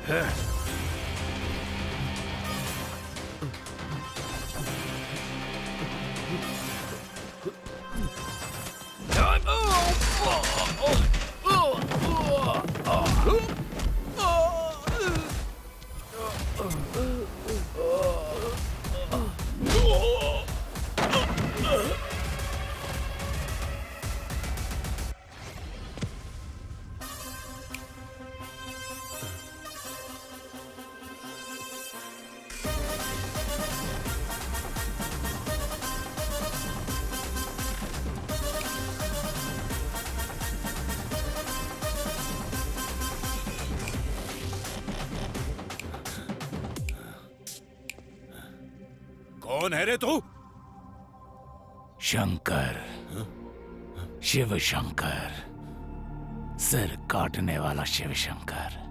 कौन है रे तू? शंकर, शिव शंकर, सिर काटने वाला शिव शंकर।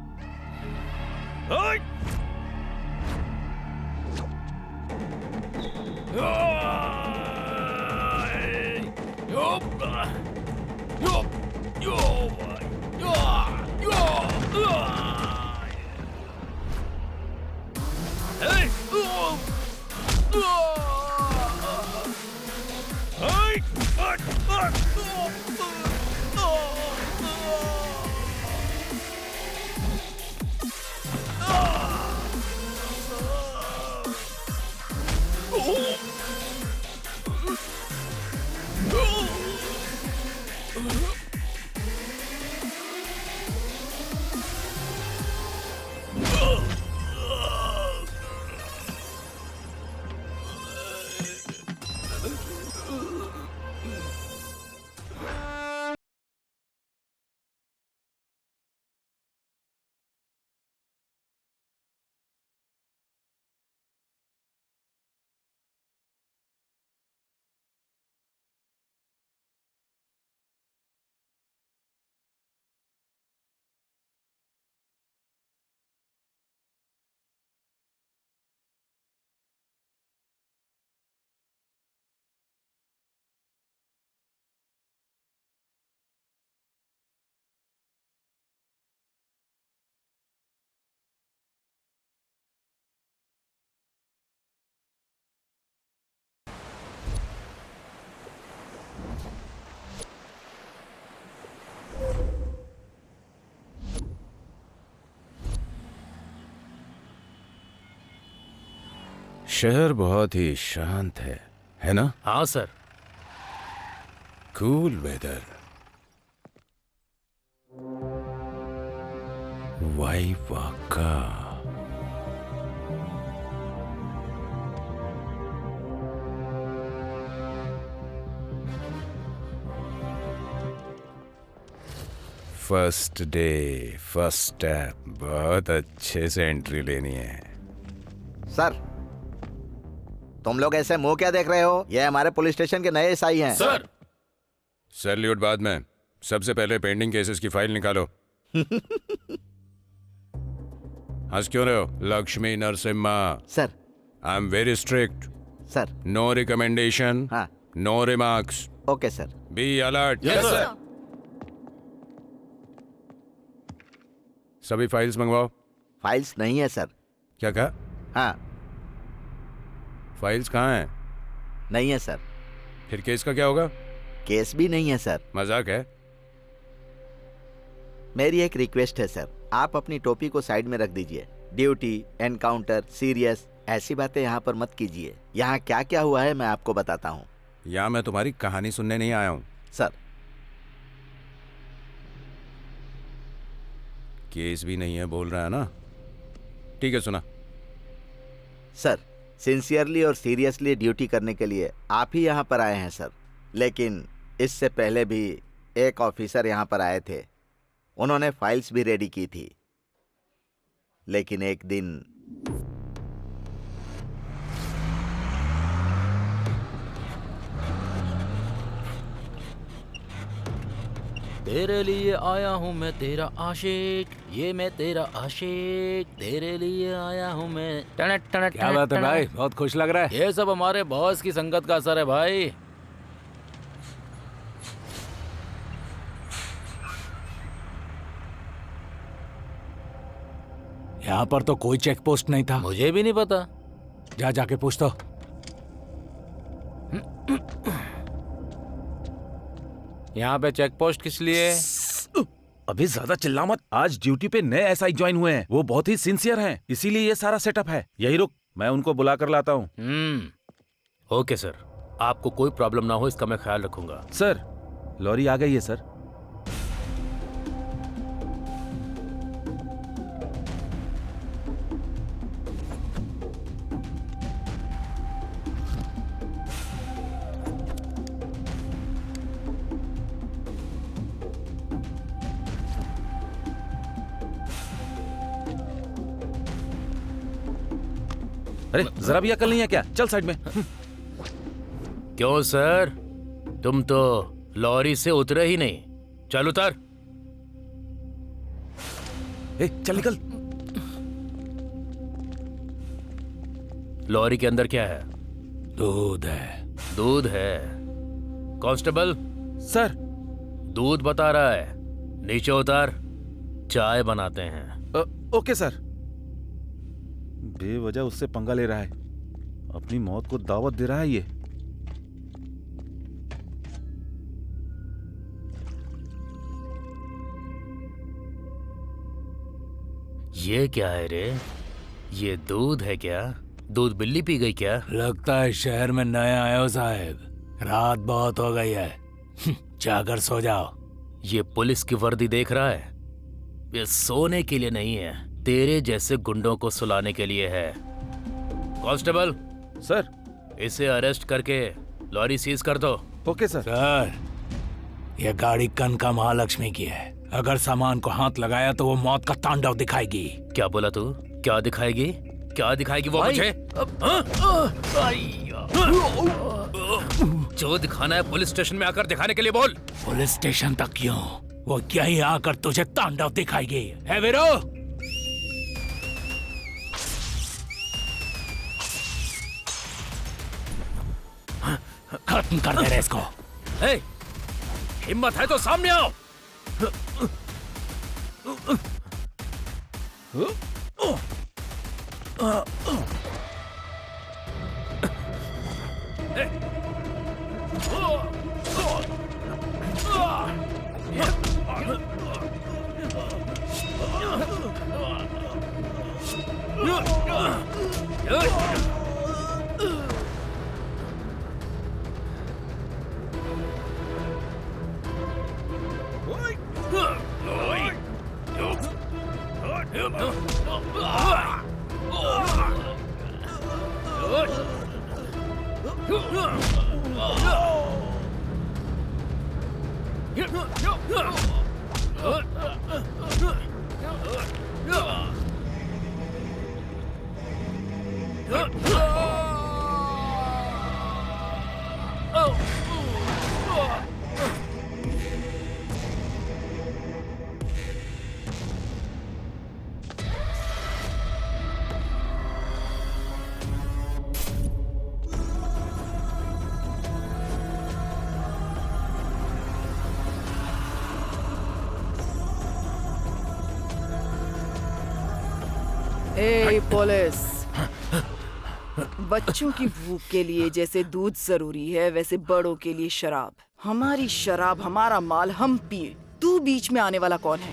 शहर बहुत ही शांत है ना? हाँ सर। Cool weather. वाइवाका। First day first step. बहुत अच्छे से एंट्री लेनी है। सर, तुम लोग ऐसे मुंह क्या देख रहे हो? ये हमारे पुलिस स्टेशन के नए एसआई हैं। सर। सैल्यूट बाद में। सबसे पहले पेंडिंग केसेस की फाइल निकालो। हंस क्यों रहे हो? Lakshmi Narasimha. Sir. I am very strict. Sir. No recommendation. हाँ। No remarks. Okay sir. Be alert. Yes sir. सभी फाइल्स मंगवाओ। फाइल्स नहीं है सर। क्या कहा? हाँ। फाइल्स कहाँ हैं? नहीं है सर। फिर केस का क्या होगा? केस भी नहीं है सर। मजाक है? मेरी एक रिक्वेस्ट है सर, आप अपनी टोपी को साइड में रख दीजिए। ड्यूटी, एनकाउंटर, सीरियस, ऐसी बातें यहाँ पर मत कीजिए। यहाँ क्या क्या हुआ है मैं आपको बताता हूँ। यहाँ मैं तुम्हारी कहानी सुनने नहीं आया हूँ। सर। केस भी नहीं है बोल रहा है ना? ठीक है, सुना। सर, सिंसियरली और सीरियसली ड्यूटी करने के लिए आप ही यहाँ पर आए हैं सर। लेकिन इससे पहले भी एक ऑफिसर यहाँ पर आए थे। उन्होंने फाइल्स भी रेडी की थी। लेकिन एक दिन तेरे लिए आया हूँ मैं तेरा आशिक, ये मैं तेरा आशिक, तेरे लिए आया हूँ मैं। क्या बात है भाई, बहुत खुश लग रहा है। ये सब हमारे बॉस की संगत का असर है भाई। यहाँ पर तो कोई चेक पोस्ट नहीं था। मुझे भी नहीं पता। जा जाके पूछ तो। यहाँ पे चेक पोस्ट किस लिए? अभी ज्यादा चिल्ला मत। आज ड्यूटी पे नए एसआई ज्वाइन हुए हैं, वो बहुत ही सिंसियर हैं, इसीलिए ये सारा सेटअप है। यही रुक, मैं उनको बुला कर लाता हूँ। ओके सर, आपको कोई प्रॉब्लम ना हो इसका मैं ख्याल रखूंगा। सर, लॉरी आ गई है सर। अरे जरा भी अकल नहीं है क्या? चल साइड में। क्यों सर, तुम तो लॉरी से उतरे ही नहीं। चल उतर। चल निकल। लॉरी के अंदर क्या है? दूध है। दूध है? Constable sir. दूध बता रहा है, नीचे उतार, चाय बनाते हैं। Okay sir. बेवजह उससे पंगा ले रहा है, अपनी मौत को दावत दे रहा है ये। ये क्या है रे? ये दूध है क्या? दूध बिल्ली पी गई क्या? लगता है शहर में नए आए हो साहब, रात बहुत हो गई है। जाकर सो जाओ। ये पुलिस की वर्दी देख रहा है? ये सोने के लिए नहीं है, तेरे जैसे गुंडों को सुलाने के लिए है। Constable sir. इसे अरेस्ट करके लॉरी सीज कर दो। Okay sir. सर, यह गाड़ी कनका महालक्ष्मी की है। अगर सामान को हाथ लगाया तो वो मौत का तांडव दिखाएगी। क्या बोला तू? क्या दिखाएगी? क्या दिखाएगी वो मुझे? जो दिखाना है पुलिस स्टेशन में आकर दिखाने के लिए बोल। पुलिस स्टेशन तक क्यों, वो यहीं आकर तुझे तांडव दिखाएगी। है वीरो? खत्म कर दे रहे इसको। हिम्मत है तो सामने आओ। ए पुलिस, बच्चों की भूख के लिए जैसे दूध जरूरी है वैसे बड़ों के लिए शराब। हमारी शराब, हमारा माल, हम पिए। तू बीच में आने वाला कौन है?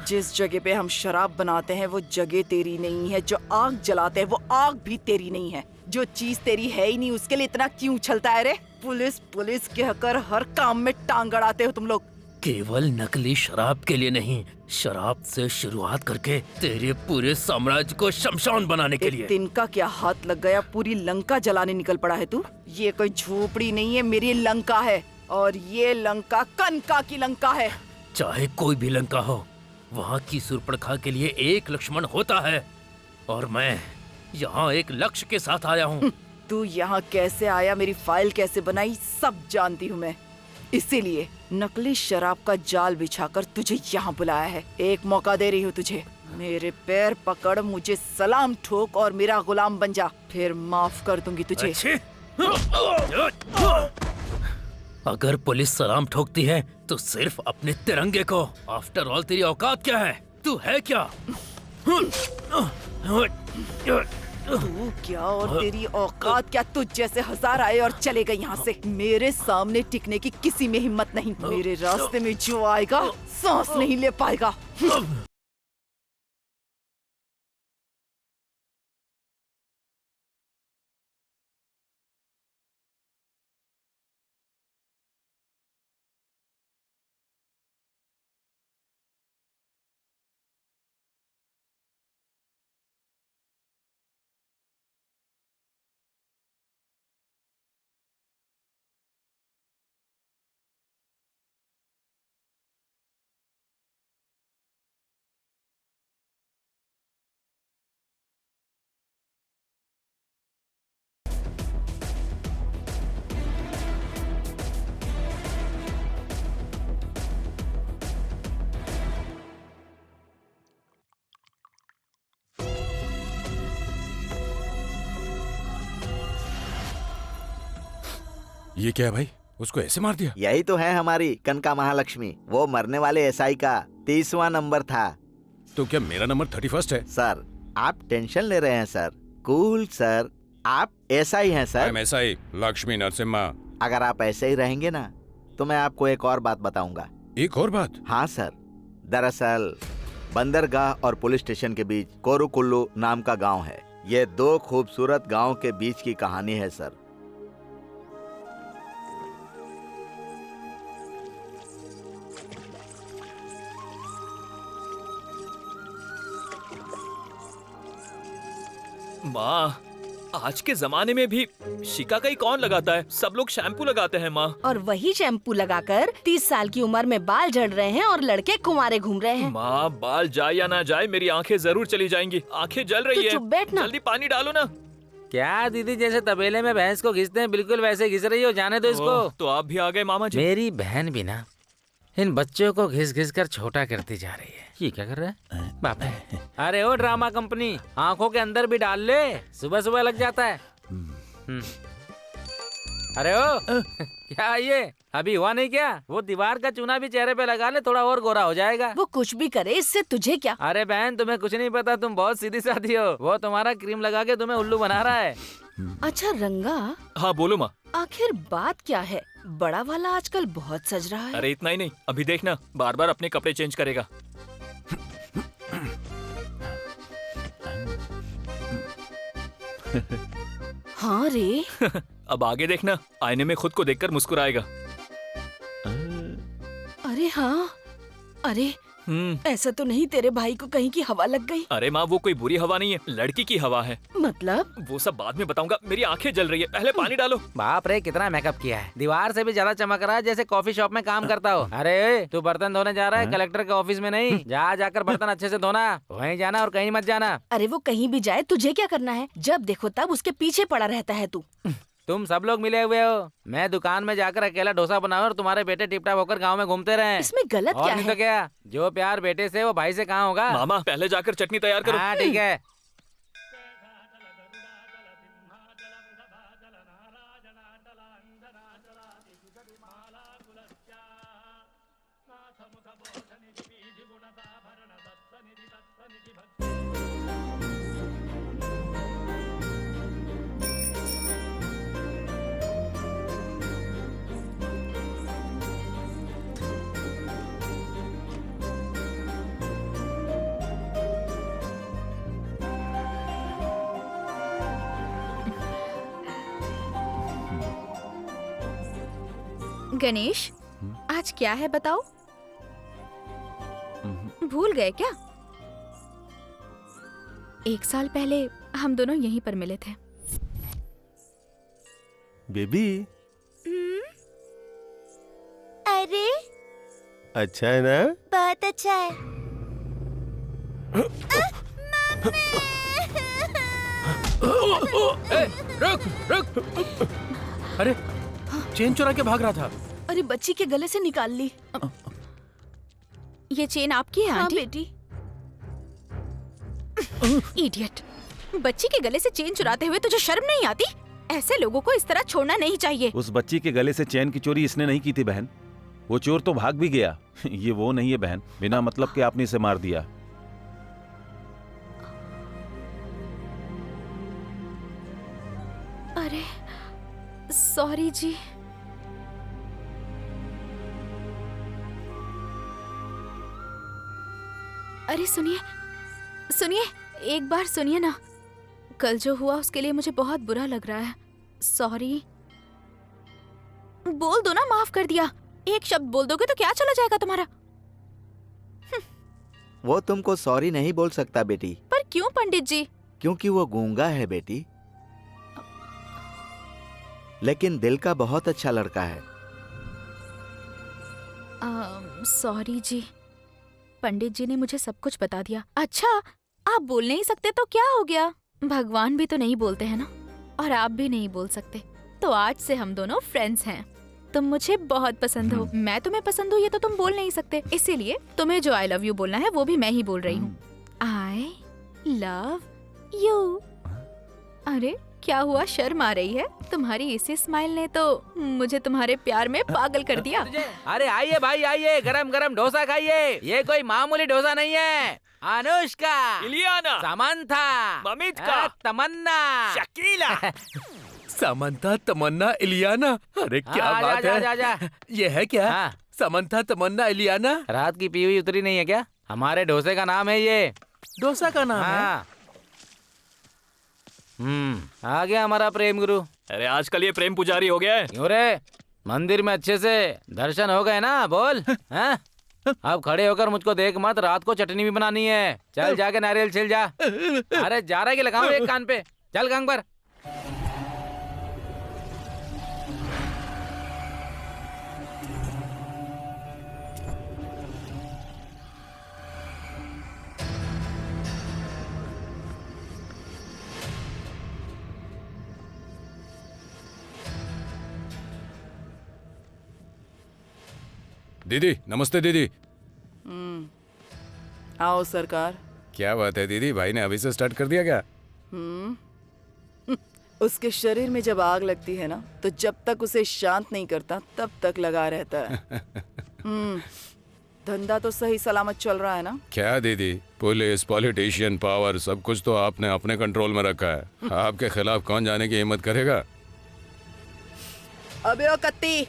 जिस जगह पे हम शराब बनाते हैं वो जगह तेरी नहीं है, जो आग जलाते हैं वो आग भी तेरी नहीं है। जो चीज तेरी है ही नहीं उसके लिए इतना क्यों उछलता है रे? पुलिस पुलिस कहकर हर काम में टांग अड़ाते हो तुम लोग। केवल नकली शराब के लिए नहीं, शराब से शुरुआत करके तेरे पूरे साम्राज्य को शमशान बनाने के लिए। तिनका क्या हाथ लग गया? पूरी लंका जलाने निकल पड़ा है तू। ये कोई झोपड़ी नहीं है, मेरी लंका है, और ये लंका कनका की लंका है। चाहे कोई भी लंका हो, वहाँ की सुर्पणखा के लिए एक लक्ष्मण होता है, और मैं यहाँ एक लक्ष्य के साथ आया हूँ। तू यहाँ कैसे आया, मेरी फाइल कैसे बनाई, सब जानती हूँ मैं। इसीलिए नकली शराब का जाल बिछाकर तुझे यहाँ बुलाया है। एक मौका दे रही हूँ तुझे। मेरे पैर पकड़, मुझे सलाम ठोक और मेरा गुलाम बन जा, फिर माफ कर दूंगी तुझे। अगर पुलिस सलाम ठोकती है तो सिर्फ अपने तिरंगे को। आफ्टर ऑल तेरी औकात क्या है? तू है क्या? तू क्या और तेरी औकात क्या, तुझ जैसे 1000 आए और चले गए यहाँ से। मेरे सामने टिकने की किसी में हिम्मत नहीं। मेरे रास्ते में जो आएगा सांस नहीं ले पाएगा। ये क्या है भाई, उसको ऐसे मार दिया? यही तो है हमारी कनका महालक्ष्मी। वो मरने वाले एसआई का 30वां नंबर था। तो क्या मेरा नंबर 31 है? सर आप टेंशन ले रहे हैं सर। कूल सर, आप एसआई हैं सर। ऐसा ही लक्ष्मी नरसिम्हा। अगर आप ऐसे ही रहेंगे ना तो मैं आपको एक और बात बताऊंगा। एक और बात? हाँ सर, दरअसल बंदरगाह और पुलिस स्टेशन के बीच कोरुकुल्लू नाम का गांव है। ये 2 खूबसूरत गांव के बीच की कहानी है सर। माँ, आज के जमाने में भी शिकाकाई कौन लगाता है? सब लोग शैम्पू लगाते हैं माँ। और वही शैम्पू लगाकर 30 साल की उम्र में बाल झड़ रहे हैं और लड़के कुंवारे घूम रहे हैं। माँ, बाल जाए या ना जाए मेरी आंखें जरूर चली जाएंगी। आंखें जल रही तू है। चुप बैठ ना। जल्दी पानी डालो ना। क्या दीदी, जैसे तबेले में भैंस को घिसते हैं बिल्कुल वैसे घिस रही हो, जाने दो इसको। ओह, तो आप भी आ गए मामा जी। मेरी बहन भी ना इन बच्चों को घिस घिस कर छोटा करती जा रही है। ये क्या कर रहा है बाप रे। अरे ओ ड्रामा कंपनी, आंखों के अंदर भी डाल ले, सुबह सुबह लग जाता है। अरे ओ क्या ये अभी हुआ नहीं क्या? वो दीवार का चूना भी चेहरे पे लगा ले, थोड़ा और गोरा हो जाएगा। वो कुछ भी करे, इससे तुझे क्या? अरे बहन, तुम्हें कुछ नहीं पता, तुम बहुत सीधी सादी हो। वो तुम्हारा क्रीम लगा के तुम्हें उल्लू बना रहा है। अच्छा रंगा, हाँ बोलो माँ। आखिर बात क्या है? बड़ा वाला आजकल बहुत सज रहा है। अरे इतना ही नहीं, अभी देखना बार बार अपने कपड़े चेंज करेगा। हाँ रे। अब आगे देखना, आईने में खुद को देखकर मुस्कुराएगा। अरे हाँ, अरे ऐसा तो नहीं तेरे भाई को कहीं की हवा लग गई? अरे माँ, वो कोई बुरी हवा नहीं है, लड़की की हवा है। मतलब? वो सब बाद में बताऊंगा, मेरी आंखें जल रही है, पहले पानी डालो। बाप रे, कितना मेकअप किया है, दीवार से भी ज्यादा चमक रहा है जैसे कॉफी शॉप में काम करता हो। अरे तू बर्तन धोने जा रहा है कलेक्टर के ऑफिस में नहीं, जाकर बर्तन अच्छे से धोना, वहीं जाना और कहीं मत जाना। अरे वो कहीं भी जाए, तुझे क्या करना है? जब देखो तब उसके पीछे पड़ा रहता है तू। तुम सब लोग मिले हुए हो, मैं दुकान में जाकर अकेला डोसा बनाऊं और तुम्हारे बेटे टिपटाप होकर गांव में घूमते रहे। इसमें गलत और क्या नहीं है? तो क्या, जो प्यार बेटे से वो भाई से कहाँ होगा? मामा पहले जाकर चटनी तैयार करो। हाँ ठीक है। गणेश, आज क्या है बताओ? भूल गए क्या? 1 साल पहले हम दोनों यहीं पर मिले थे। बेबी, अरे अच्छा है ना? बहुत अच्छा है। रुक रुक। अरे चेन चुरा के भाग रहा था। अरे बच्ची के गले से निकाल ली। ये चेन आपकी है हाँ आंटी? बेटी। इडियट, बच्ची के गले से चेन चुराते हुए तुझे शर्म नहीं आती? ऐसे लोगों को इस तरह छोड़ना नहीं चाहिए। उस बच्ची के गले से चैन की चोरी इसने नहीं की थी बहन, वो चोर तो भाग भी गया। ये वो नहीं है बहन, बिना मतलब के आपने इसे मार दिया। सॉरी जी। अरे सुनिए सुनिए, एक बार सुनिए ना। कल जो हुआ उसके लिए मुझे बहुत बुरा लग रहा है। सॉरी। बोल दो ना, माफ कर दिया। एक शब्द बोल दोगे तो क्या चला जाएगा तुम्हारा? वो तुमको सॉरी नहीं बोल सकता बेटी। पर क्यों पंडित जी? क्योंकि वो गूंगा है बेटी, लेकिन दिल का बहुत अच्छा लड़का है। सॉरी जी, पंडित जी ने मुझे सब कुछ बता दिया। अच्छा, आप बोल नहीं सकते तो क्या हो गया? भगवान भी तो नहीं बोलते हैं ना, और आप भी नहीं बोल सकते। तो आज से हम दोनों फ्रेंड्स हैं। तुम मुझे बहुत पसंद हो, मैं तुम्हें पसंद हूँ, ये तो तुम बोल नहीं सकते। इसीलिए तुम्हें जो आई लव यू बोलना है वो भी मैं ही बोल रही हूँ। आई लव यू। अरे क्या हुआ, शर्म आ रही है? तुम्हारी इसी स्माइल ने तो मुझे तुम्हारे प्यार में पागल कर दिया। अरे आइए भाई आइए, गरम गरम डोसा खाइए। ये कोई मामूली डोसा नहीं है। अनुष्का, इलियाना, सामंथा, ममिता, तमन्ना, शकीला। समंथा, तमन्ना, इलियाना। अरे क्या हाँ, बात जा, है। जा, जा, जा। ये है क्या? हाँ। समंथा, तमन्ना, इलियाना। रात की पी हुई उतरी नहीं है क्या? हमारे डोसे का नाम है ये। डोसा का नाम है? हाँ। आ गया हमारा प्रेम गुरु। अरे आजकल ये प्रेम पुजारी हो गया है। क्यों रे, मंदिर में अच्छे से दर्शन हो गए ना? बोल। हैं? अब खड़े होकर मुझको देख मत, रात को चटनी भी बनानी है। चल जाके नारियल छिल जा। अरे जा रहा है कि लगाऊं एक कान पे? चल गंग पर। दीदी नमस्ते। दीदी आओ सरकार। क्या बात है दीदी, भाई ने अभी से स्टार्ट कर दिया क्या? उसके शरीर में जब आग लगती है ना, तो जब तक उसे शांत नहीं करता तब तक लगा रहता है। धंधा तो सही सलामत चल रहा है ना? क्या दीदी, पुलिस, पॉलिटिशियन, पावर, सब कुछ तो आपने अपने कंट्रोल में रखा है। आपके खिलाफ कौन जाने की हिम्मत करेगा? अबे ओ कत्ती,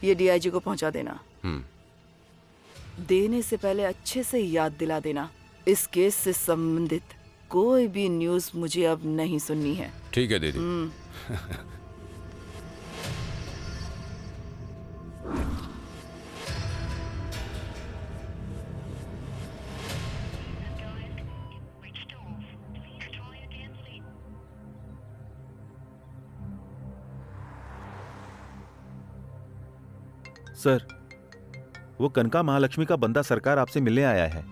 ये डीआईजी को पहुंचा देना। देने से पहले अच्छे से याद दिला देना, इस केस से संबंधित कोई भी न्यूज़ मुझे अब नहीं सुननी है। ठीक है दीदी। सर, वो कनका महालक्ष्मी का बंदा सरकार आपसे मिलने आया है।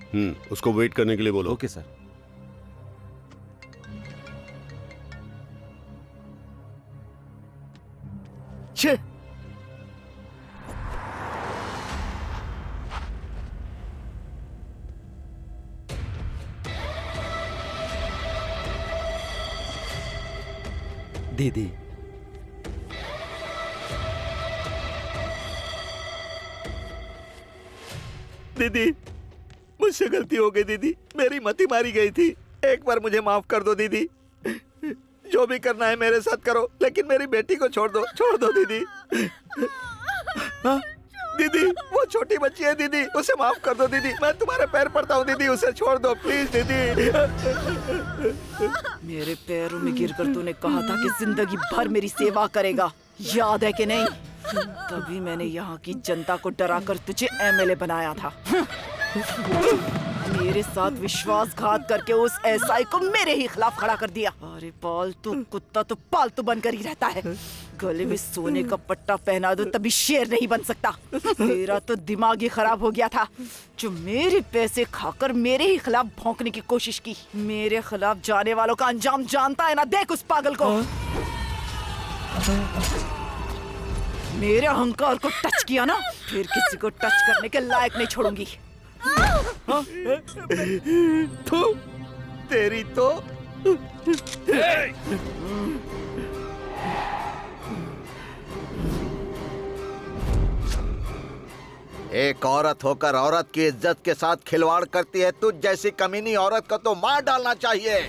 उसको वेट करने के लिए बोलो। Okay sir. छे! दीदी, दीदी मुझसे गलती हो गई दीदी, मेरी मति मारी गई थी। एक बार मुझे माफ कर दो दीदी। जो भी करना है मेरे साथ करो, लेकिन मेरी बेटी को छोड़ दो दीदी। हाँ? दीदी वो छोटी बच्ची है दीदी, उसे माफ कर दो दीदी। मैं तुम्हारे पैर पड़ता हूँ दीदी, उसे छोड़ दो प्लीज दीदी। मेरे पैरों में गिरकर तूने कहा था कि जिंदगी भर मेरी सेवा करेगा, याद है कि नहीं? तभी मैंने यहाँ की जनता को डराकर तुझे एमएलए बनाया था। मेरे साथ विश्वासघात करके उस एसआई को मेरे ही खिलाफ खड़ा कर दिया। अरे पालतू कुत्ता तो पालतू बनकर ही रहता है। गले में सोने का पट्टा पहना दो तभी शेर नहीं बन सकता। तेरा तो दिमाग ही खराब हो गया था, जो मेरे पैसे खाकर मेरे ही खिलाफ भौंकने की कोशिश की। मेरे खिलाफ जाने वालों का अंजाम जानता है ना? देख उस पागल को। मेरे अहंकार को टच किया ना, फिर किसी को टच करने के लायक नहीं छोड़ूंगी। तेरी तो एक औरत होकर औरत की इज्जत के साथ खिलवाड़ करती है। तुझ जैसी कमीनी औरत को तो मार डालना चाहिए।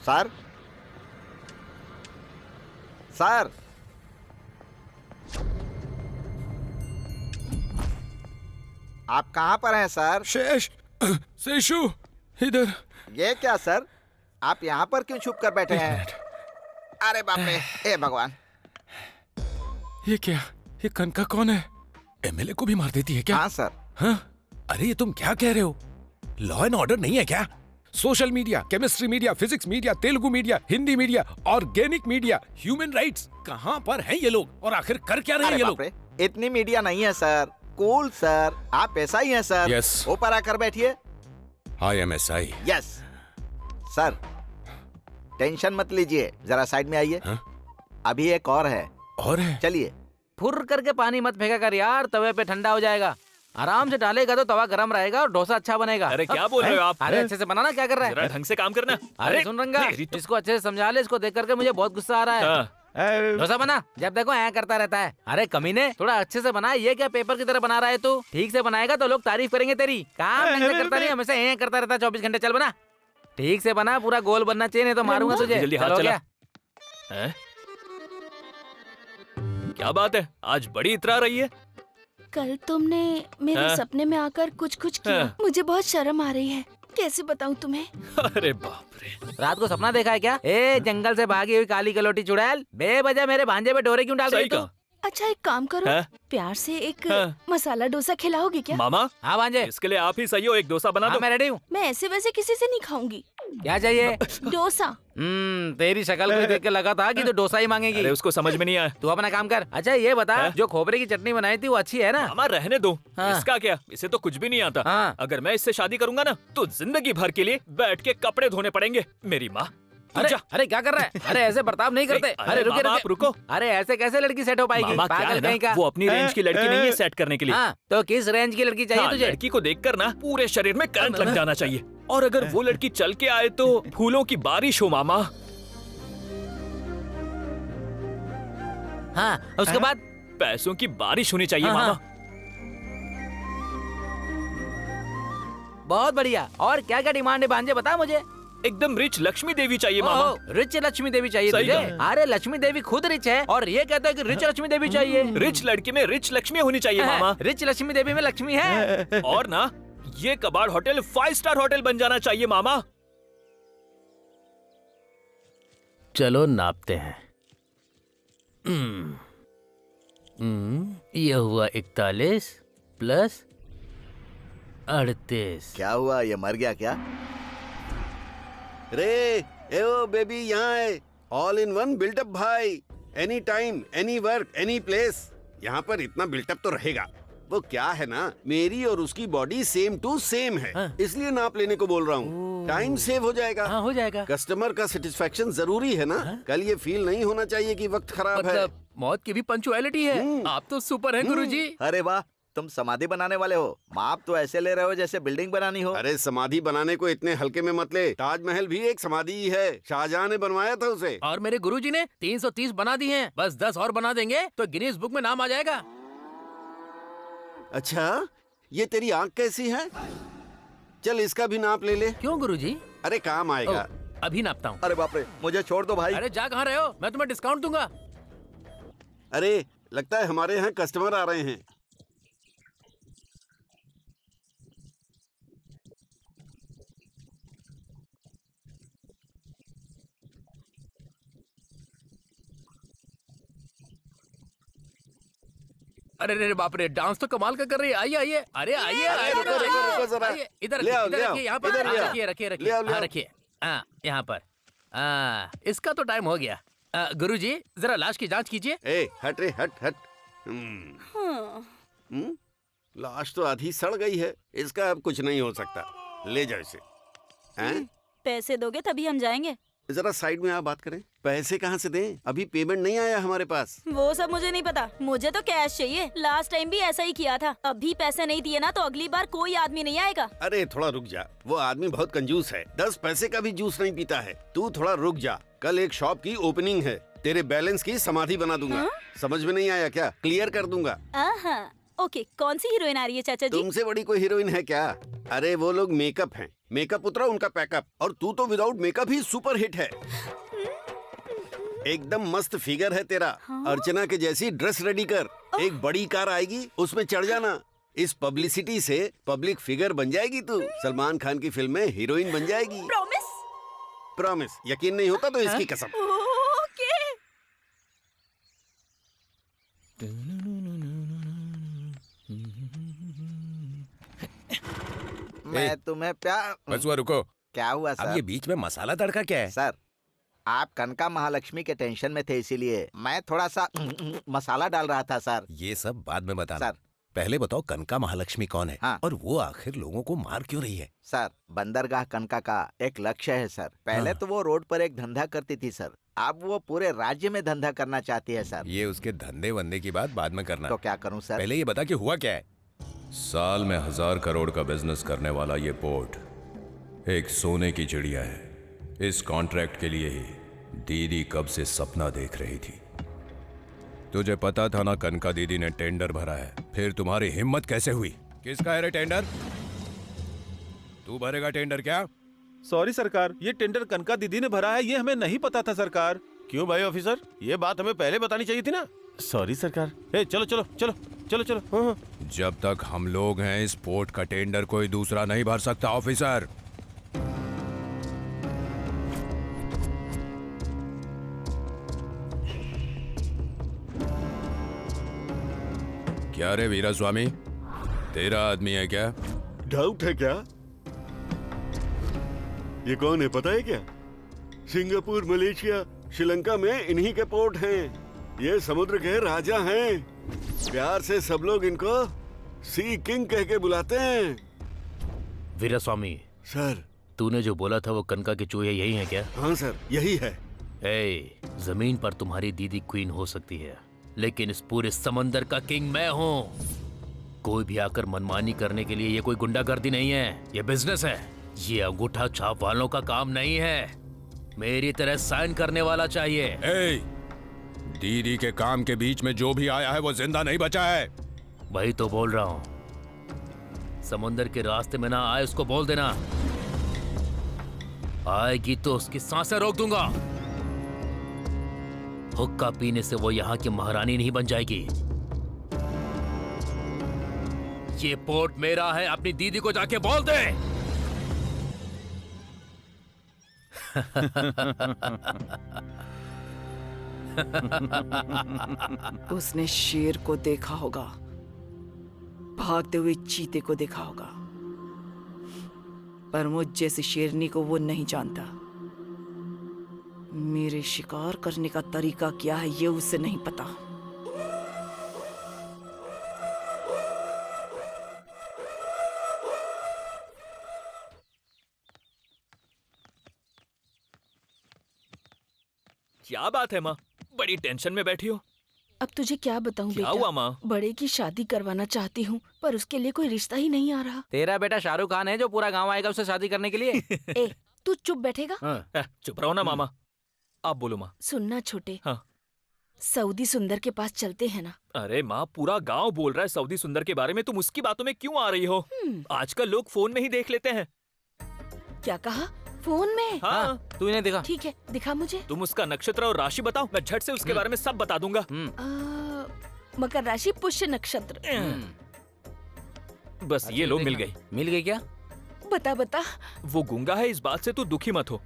सर, सर, आप कहाँ पर हैं सर? शेष, शेषु, इधर। ये क्या सर, आप यहाँ पर क्यों छुप कर बैठे हैं? अरे बाप रे, हे भगवान। ये क्या? ये कनका कौन है? एमएलए को भी मार देती है क्या? हाँ सर। हाँ? अरे ये तुम क्या कह रहे हो? लॉ एंड ऑर्डर नहीं है क्या? Social media, chemistry media, physics media, Telugu media, Hindi media, organic media, human rights, कहाँ पर हैं ये लोग और आखिर कर क्या रहे हैं ये लोग? इतनी मीडिया नहीं है सर। कूल सर, आप ऐसा ही हैं सर। Yes. ऊपर आकर बैठिए। IMSI। यस सर, टेंशन मत लीजिए, जरा साइड में आइए। अभी एक और है। और है? चलिए। फुर करके पानी मत फेंका कर यार, तवे पे ठंडा हो जाएगा। आराम से डालेगा तो तवा गर्म रहेगा और डोसा अच्छा बनेगा। अरे क्या बोल रहे हो आप? अरे अच्छे से बनाना, क्या कर रहा है? जरा ढंग से काम करना। अरे सुन रंगा, इसको अच्छे से समझा ले, इसको देख करके मुझे बहुत गुस्सा आ रहा है। डोसा बना, जब देखो ऐ करता रहता है। अरे कमीने, थोड़ा अच्छे से बना। ये क्या पेपर की तरह बना रहा है तू? ठीक से बनाएगा तो लोग तारीफ करेंगे तेरी। काम ढंग से करता नहीं, हमेशा ऐ करता रहता है 24 घंटे। चल बना, ठीक से बना, पूरा गोल बनना चाहिए, नहीं तो मारूंगा तुझे। जल्दी हाथ चला। क्या बात है, आज बड़ी इतरा रही है? कल तुमने मेरे सपने में आकर कुछ किया। मुझे बहुत शर्म आ रही है, कैसे बताऊं तुम्हें? अरे बाप रे, रात को सपना देखा है क्या? ए जंगल से भागी हुई काली कलोटी चुड़ैल, बेवजह मेरे भांजे पे डोरे क्यों डाल रही तू? अच्छा एक काम करो, प्यार से एक मसाला डोसा खिलाओगी क्या? मामा। हाँ भांजे, इसके लिए आप ही सही हो, एक डोसा बना दो। मैं रेडी हूँ। मैं ऐसे वैसे किसी से नहीं खाऊंगी। क्या चाहिए? डोसा। तेरी शक्ल को देख के लगा था कि तू डोसा ही मांगेगी। अरे उसको समझ में नहीं आया। तू अपना काम कर। अच्छा ये बता, जो खोपरे की चटनी बनाई थी वो अच्छी है ना? मामा रहने दो। इसका क्या, इसे तो कुछ भी नहीं आता। अगर मैं इससे शादी करूंगा ना तो जिंदगी भर के लिए बैठ के कपड़े धोने पड़ेंगे। मेरी माँ। अरे क्या कर रहा है? अरे ऐसे बर्ताव नहीं करते। अरे रुके आप रुको। अरे ऐसे कैसे लड़की सेट हो पाएगी? पागल कहीं का। वो अपनी रेंज की लड़की नहीं है सेट करने के लिए। तो किस रेंज की लड़की चाहिए तुझे? लड़की को देखकर ना पूरे शरीर में करंट लग जाना चाहिए, और अगर वो लड़की चल के आए तो फूलों की बारिश हो मामा। हाँ, उसके बाद पैसों की बारिश होनी चाहिए मामा। बहुत बढ़िया। और क्या क्या डिमांड है भांजे, बता मुझे। एकदम रिच लक्ष्मी देवी चाहिए मामा। रिच लक्ष्मी देवी चाहिए तुझे? अरे लक्ष्मी देवी खुद रिच है और ये कहता है कि रिच लक्ष्मी देवी चाहिए। रिच लड़की में रिच लक्ष्मी होनी चाहिए मामा। रिच लक्ष्मी देवी में लक्ष्मी है। और ना ये कबाड़ होटल 5 स्टार होटल बन जाना चाहिए मामा। चलो नापते हैं। ये हुआ 41 प्लस 38। क्या हुआ, ये मर गया क्या? रे एओ बेबी यहाँ है। ऑल इन वन बिल्टअप भाई। Any time, any work, any place. यहाँ पर इतना बिल्टअप तो रहेगा। वो क्या है ना, मेरी और उसकी बॉडी सेम टू सेम है। इसलिए नाप लेने को बोल रहा हूँ। टाइम सेव हो जाएगा। हो जाएगा। कस्टमर का सेटिस्फेक्शन जरूरी है ना। कल ये फील नहीं होना चाहिए कि वक्त खराब है। मौत की भी पंचुअलिटी है। आप तो सुपर हैं गुरुजी। अरे वाह, तुम समाधि बनाने वाले हो। माप तो ऐसे ले रहे हो जैसे बिल्डिंग बनानी हो। अरे समाधि बनाने को इतने हल्के में मत ले। ताजमहल भी एक समाधि ही है, शाहजहां ने बनवाया था उसे। और मेरे गुरुजी ने 330 बना दी हैं। बस 10 और बना देंगे तो गिनीज बुक में नाम आ जाएगा। अच्छा, ये तेरी आंख कैसी है? चल इसका भी नाप ले ले। क्यों गुरुजी? अरे काम आएगा। अभी नापता हूँ। अरे बाप रे, मुझे छोड़ दो भाई। अरे जा कहाँ रहे हो? मैं तुम्हें डिस्काउंट दूंगा। अरे लगता है हमारे यहाँ कस्टमर आ रहे हैं। अरे रे बाप रे, डांस तो कमाल का कर रही है। आइए आइए। अरे आइए रुको जरा। इधर ले आओ, रखिए, यहाँ पर रखिए ले आओ। रखिए। यहाँ पर। इसका तो टाइम हो गया। गुरुजी जरा लाश की जांच कीजिए। ए हट रे, हट। लाश तो आधी सड़ गई है, इसका अब कुछ नहीं हो सकता। ले जाओ इसे। पैसे दोगे तभी हम जाएंगे। जरा साइड में आप बात करें। पैसे कहाँ से दें? अभी पेमेंट नहीं आया हमारे पास। वो सब मुझे नहीं पता, मुझे तो कैश चाहिए। लास्ट टाइम भी ऐसा ही किया था। अभी पैसे नहीं दिए ना तो अगली बार कोई आदमी नहीं आएगा। अरे थोड़ा रुक जा, वो आदमी बहुत कंजूस है, 10 पैसे का भी जूस नहीं पीता है। तू थोड़ा रुक जा, कल एक शॉप की ओपनिंग है, तेरे बैलेंस की समाधि बना दूंगा। समझ में नहीं आया क्या? क्लियर कर दूंगा। ओके, कौन सी हीरोइन आ रही है चाचा जी? तुमसे बड़ी कोई हीरोइन है क्या? अरे वो लोग मेकअप हैं, मेकअप उतरा उनका पैकअप, और तू तो विदाउट मेकअप ही सुपर हिट है। एकदम मस्त फिगर है तेरा। अर्चना के जैसी ड्रेस रेडी कर, एक बड़ी कार आएगी उसमें चढ़ जाना। इस पब्लिसिटी से पब्लिक फिगर बन जाएगी तू। सलमान खान की फिल्म में हीरोइन बन जाएगी। प्रॉमिस? प्रॉमिस। यकीन नहीं होता तो इसकी कसम। ओके। मैं तुम्हें प्यार। बस वो रुको। क्या हुआ सर? अब ये बीच में मसाला तड़का क्या है? सर, आप कनका महालक्ष्मी के टेंशन में थे, इसीलिए मैं थोड़ा सा मसाला डाल रहा था सर। ये सब बाद में बताना सर। पहले बताओ कनका महालक्ष्मी कौन है? हाँ। और वो आखिर लोगों को मार क्यों रही है? सर, बंदरगाह कनका का एक लक्ष्य है सर। पहले तो वो रोड पर एक धंधा करती थी सर, अब वो पूरे राज्य में धंधा करना चाहती है सर। ये उसके धंधे वंदे की बात बाद में करना। तो क्या करूं सर? पहले ये बता कि हुआ क्या है? साल में 1000 करोड़ का बिजनेस करने वाला ये पोर्ट एक सोने की चिड़िया है। इस कॉन्ट्रैक्ट के लिए ही दीदी कब से सपना देख रही थी। तुझे पता था ना कनका दीदी ने टेंडर भरा है, फिर तुम्हारी हिम्मत कैसे हुई? किसका है रे टेंडर? तू भरेगा टेंडर क्या? सॉरी सरकार, ये टेंडर कनका दीदी ने भरा है, ये हमें नहीं पता था सरकार। क्यों भाई ऑफिसर, ये बात हमें पहले बतानी चाहिए थी ना। सॉरी सरकार। चलो चलो चलो चलो चलो। हाँ। जब तक हम लोग हैं इस पोर्ट का टेंडर कोई दूसरा नहीं भर सकता ऑफिसर। क्या रे वीरा स्वामी, तेरा आदमी है क्या? डाउट है क्या? ये कौन है पता है क्या? सिंगापुर, मलेशिया, श्रीलंका में इन्हीं के पोर्ट हैं। ये समुद्र के राजा हैं। प्यार से सब लोग इनको सी किंग कह के बुलाते हैं। वीरास्वामी सर, तूने जो बोला था वो कनका के चूहे यही हैं क्या? हाँ सर, यही है। जमीन पर तुम्हारी दीदी क्वीन हो सकती है, लेकिन इस पूरे समंदर का किंग मैं हूँ। कोई भी आकर मनमानी करने के लिए ये कोई गुंडागर्दी नहीं है, ये बिजनेस है। ये अंगूठा छाप वालों का काम नहीं है। मेरी तरह साइन करने वाला चाहिए। दीदी के काम के बीच में जो भी आया है वो जिंदा नहीं बचा है। वही तो बोल रहा हूँ। समुंदर के रास्ते में ना आए उसको बोल देना, आएगी तो उसकी सांसें रोक दूंगा। हुक्का पीने से वो यहाँ की महारानी नहीं बन जाएगी। ये पोर्ट मेरा है, अपनी दीदी को जाके बोल दे। उसने शेर को देखा होगा, भागते हुए चीते को देखा होगा, पर मुझ जैसी शेरनी को वो नहीं जानता। मेरे शिकार करने का तरीका क्या है ये उसे नहीं पता। क्या बात है माँ, बड़ी टेंशन में बैठी हो? अब तुझे क्या बताऊं क्या बेटा? हुआ माँ? बड़े की शादी करवाना चाहती हूँ, पर उसके लिए कोई रिश्ता ही नहीं आ रहा। तेरा बेटा शाहरुख खान है जो पूरा गांव आएगा उससे शादी करने के लिए। ए, तू चुप बैठेगा? चुप रहो ना मामा। आप बोलो माँ। सुनना छोटे, हाँ। सऊदी सुंदर के पास चलते हैं ना? अरे माँ, पूरा गांव बोल रहा है सऊदी सुंदर के बारे में, तुम उसकी बातों में क्यों आ रही हो? आजकल लोग फोन में ही देख लेते हैं। क्या कहा? फोन में? हाँ। तू इन्हें दिखा। ठीक है, दिखा मुझे। तुम उसका नक्षत्र और राशि बताओ, मैं झट से उसके बारे में सब बता दूंगा। मकर राशि, पुष्य नक्षत्र। बस ये लो, मिल गई। मिल गई क्या? बता बता। वो गूंगा है, इस बात से तू दुखी मत हो।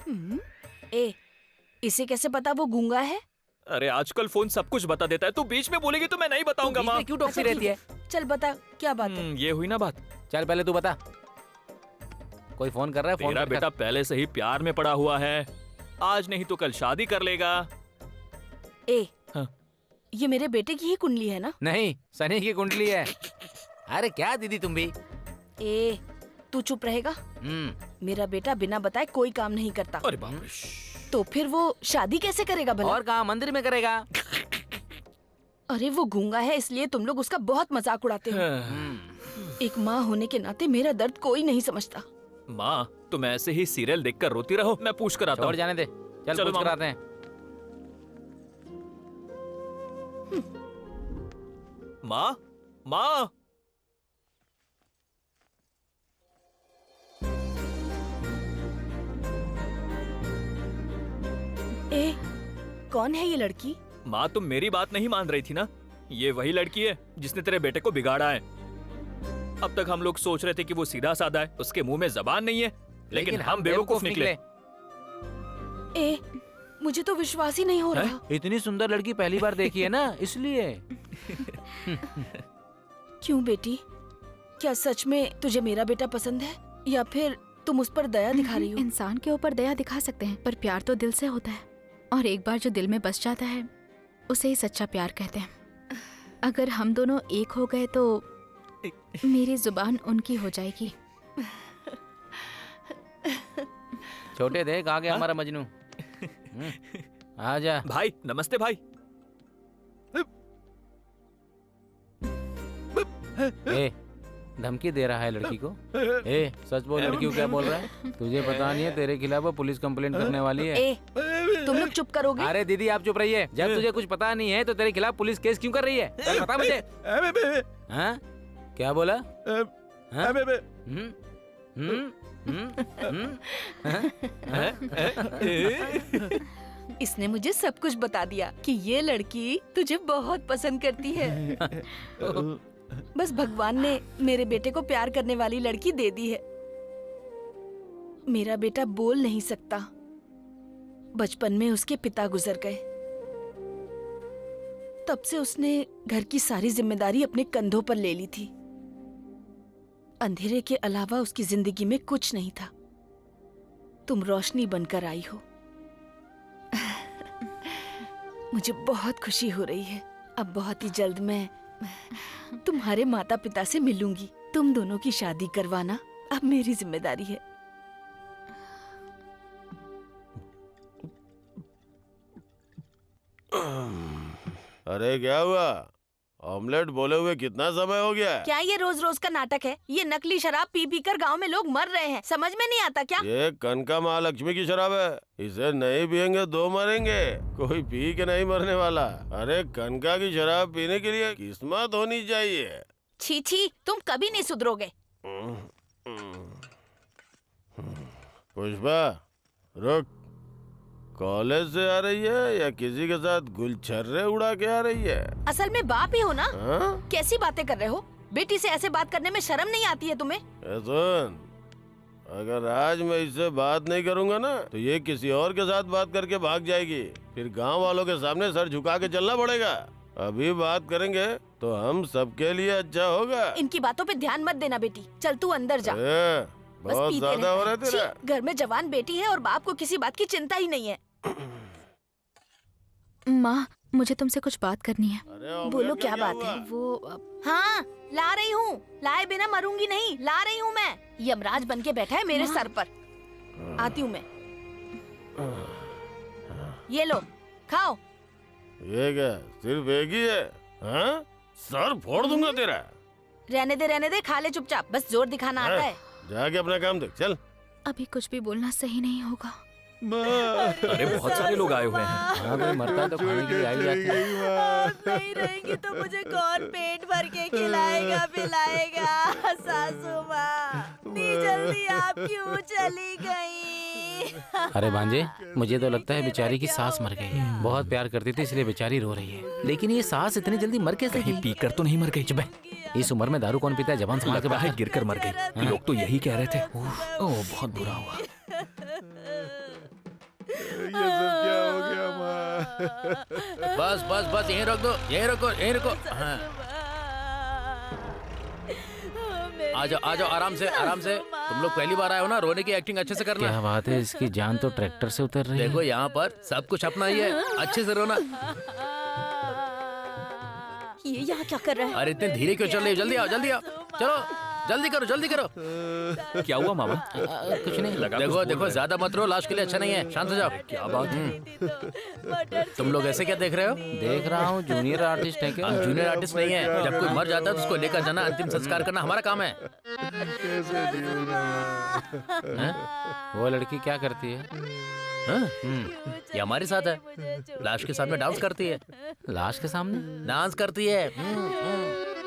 इसे कैसे पता वो गूंगा है? अरे आजकल फोन सब कुछ बता देता है, तू बीच में बोलेगी तो मैं नहीं बताऊंगा माँ। क्यों टोकती रहती है? चल बता, क्या बात है? ये हुई ना बात। चल पहले तू बता। कोई फोन कर रहा है? तेरा बेटा पहले से ही प्यार में पड़ा हुआ है, आज नहीं तो कल शादी कर लेगा। हाँ। ये मेरे बेटे की ही कुंडली है ना? नहीं, सनी की कुंडली है। अरे क्या दीदी तुम भी? तू चुप रहेगा? मेरा बेटा बिना बताए कोई काम नहीं करता। अरे बाप रे। तो फिर वो शादी कैसे करेगा भला? और कहाँ, मंदिर में करेगा। अरे वो गूंगा है इसलिए तुम लोग उसका बहुत मजाक उड़ाते हो। एक माँ होने के नाते मेरा दर्द कोई नहीं समझता। माँ तुम ऐसे ही सीरियल देखकर रोती रहो, मैं पूछ कर आता हूँ। छोड़ जाने दे, चल चलो पूछ कर मामा। आते हैं। माँ माँ ए, कौन है ये लड़की? माँ तुम मेरी बात नहीं मान रही थी ना? ये वही लड़की है जिसने तेरे बेटे को बिगाड़ा है। अब तक हम लोग सोच रहे थे कि वो सीधा साधा है, उसके मुंह में जबान नहीं है, लेकिन हम बेवकूफ निकले। ए, मुझे तो विश्वास ही नहीं हो रहा। इतनी सुंदर लड़की पहली बार देखी है ना, इसलिए। क्यों बेटी, क्या सच में तुझे मेरा बेटा पसंद है या फिर तुम उस पर दया दिखा रही हो? इंसान के ऊपर दया दिखा सकते हैं, पर प्यार तो दिल से होता है, और एक बार जो दिल में बस जाता है उसे ही सच्चा प्यार कहते हैं। अगर हम दोनों एक हो गए तो मेरी जुबान उनकी हो जाएगी। छोटे देख आ गया हमारा मजनू। आजा भाई। नमस्ते भाई। ए, धमकी दे रहा है लड़की को। ए, सच बोल, लड़की को क्या बोल रहा है? तुझे पता नहीं है तेरे खिलाफ वो पुलिस कंप्लेंट करने वाली है। ए, तुम लोग चुप करोगे? अरे दीदी आप चुप रहिए। जब तुझे कुछ पता नहीं है तो तेरे खिलाफ पुलिस केस क्यों कर रही है? बता मुझे। हाँ? क्या बोला? इसने मुझे सब कुछ बता दिया कि ये लड़की तुझे बहुत पसंद करती है। बस भगवान ने मेरे बेटे को प्यार करने वाली लड़की दे दी है। मेरा बेटा बोल नहीं सकता। बचपन में उसके पिता गुजर गए, तब से उसने घर की सारी जिम्मेदारी अपने कंधों पर ले ली थी। अंधेरे के अलावा उसकी जिंदगी में कुछ नहीं था। तुम रोशनी बनकर आई हो। मुझे बहुत खुशी हो रही है। अब बहुत ही जल्द मैं तुम्हारे माता पिता से मिलूंगी। तुम दोनों की शादी करवाना अब मेरी जिम्मेदारी है। अरे क्या हुआ? ऑमलेट बोले हुए कितना समय हो गया? क्या ये रोज रोज का नाटक है? ये नकली शराब पी पी कर गाँव में लोग मर रहे हैं, समझ में नहीं आता क्या? ये कनका महालक्ष्मी की शराब है, इसे नहीं पियेंगे दो मरेंगे, कोई पी के नहीं मरने वाला। अरे कनका की शराब पीने के लिए किस्मत होनी चाहिए। छी छी, तुम कभी नहीं सुधरोगे। पुष्पा रुक, कॉलेज से आ रही है या किसी के साथ गुलछर्रे उड़ा के आ रही है? असल में बाप ही हो ना? हाँ? कैसी बातें कर रहे हो? बेटी से ऐसे बात करने में शर्म नहीं आती है तुम्हें? सुन, अगर आज मैं इससे बात नहीं करूंगा ना तो ये किसी और के साथ बात करके भाग जाएगी, फिर गांव वालों के सामने सर झुका के चलना पड़ेगा। अभी बात करेंगे तो हम सबके लिए अच्छा होगा। इनकी बातों पे ध्यान मत देना बेटी, चल तू अंदर जा। बहुत ज्यादा हो रहा है तेरा। घर में जवान बेटी है और बाप को किसी बात की चिंता ही नहीं है। माँ, मुझे तुमसे कुछ बात करनी है। बोलो क्या बात है? वो हाँ, ला रही हूँ। लाए बिना मरूंगी नहीं, ला रही हूँ मैं। यमराज बन के बैठा है मेरे सर पर। आती हूँ मैं। ये लो, खाओ। ये क्या सिर्फ एक ही है? हाँ? सर फोड़ दूंगा तेरा। रहने दे, खा ले चुपचाप। बस जोर दिखाना आता है। जाके अपना काम देख, चल। अभी कुछ भी बोलना सही नहीं होगा। अरे बहुत सारे लोग आए हुए हैं। हाँ, कोई मरता है तो खाने के लिए आई जाती है। आप नहीं रहेंगी तो मुझे कौन पेट भर के खिलाएगा पिलाएगा? सासू माँ, इतनी जल्दी आप क्यों चली गई? अरे भांजे, मुझे तो लगता है बेचारी की सास मर गई है। बहुत प्यार करती थी इसलिए बेचारी रो रही है। लेकिन ये सास इतनी जल्दी मर कैसे गई? पीकर तो नहीं मर गई? चुप है, इस उम्र में दारू कौन पीता है? जबान संभाल के बात कर। गिर कर मर गई। लोग तो यही कह रहे थे। ओह बहुत बुरा हुआ। ये सब क्या हो गया माँ? बस बस बस, यहीं रोक दो, यहीं रुको, यहीं रुको। हाँ। आ जाओ आराम से, आराम से। तुम लोग पहली बार आए हो ना, रोने की एक्टिंग अच्छे से करना। क्या बात है, इसकी जान तो ट्रैक्टर से उतर रही है। देखो यहाँ पर सब कुछ अपना ही है, अच्छे से रोना। ये यहाँ क्या कर रहा है? अरे इतने धीरे क्यों चल रही हो? जल्दी आओ, जल्दी आओ, चलो। जल्दी करो जल्दी करो। क्या हुआ मामा? कुछ नहीं। लगा देखो कुछ बोल देखो रहा है। ज्यादा मत रो, लाश के लिए अच्छा नहीं है। शांत हो जाओ। क्या बात? तुम लोग ऐसे क्या देख रहे हो? देख रहा हूँ जूनियर आर्टिस्ट है क्या? हम जूनियर आर्टिस्ट नहीं है। जब कोई मर जाता है तो उसको लेकर जाना, अंतिम संस्कार करना हमारा काम है। वो लड़की क्या करती है? हाँ? ये हमारे साथ है। लाश के सामने डांस करती है। लाश के सामने डांस करती है।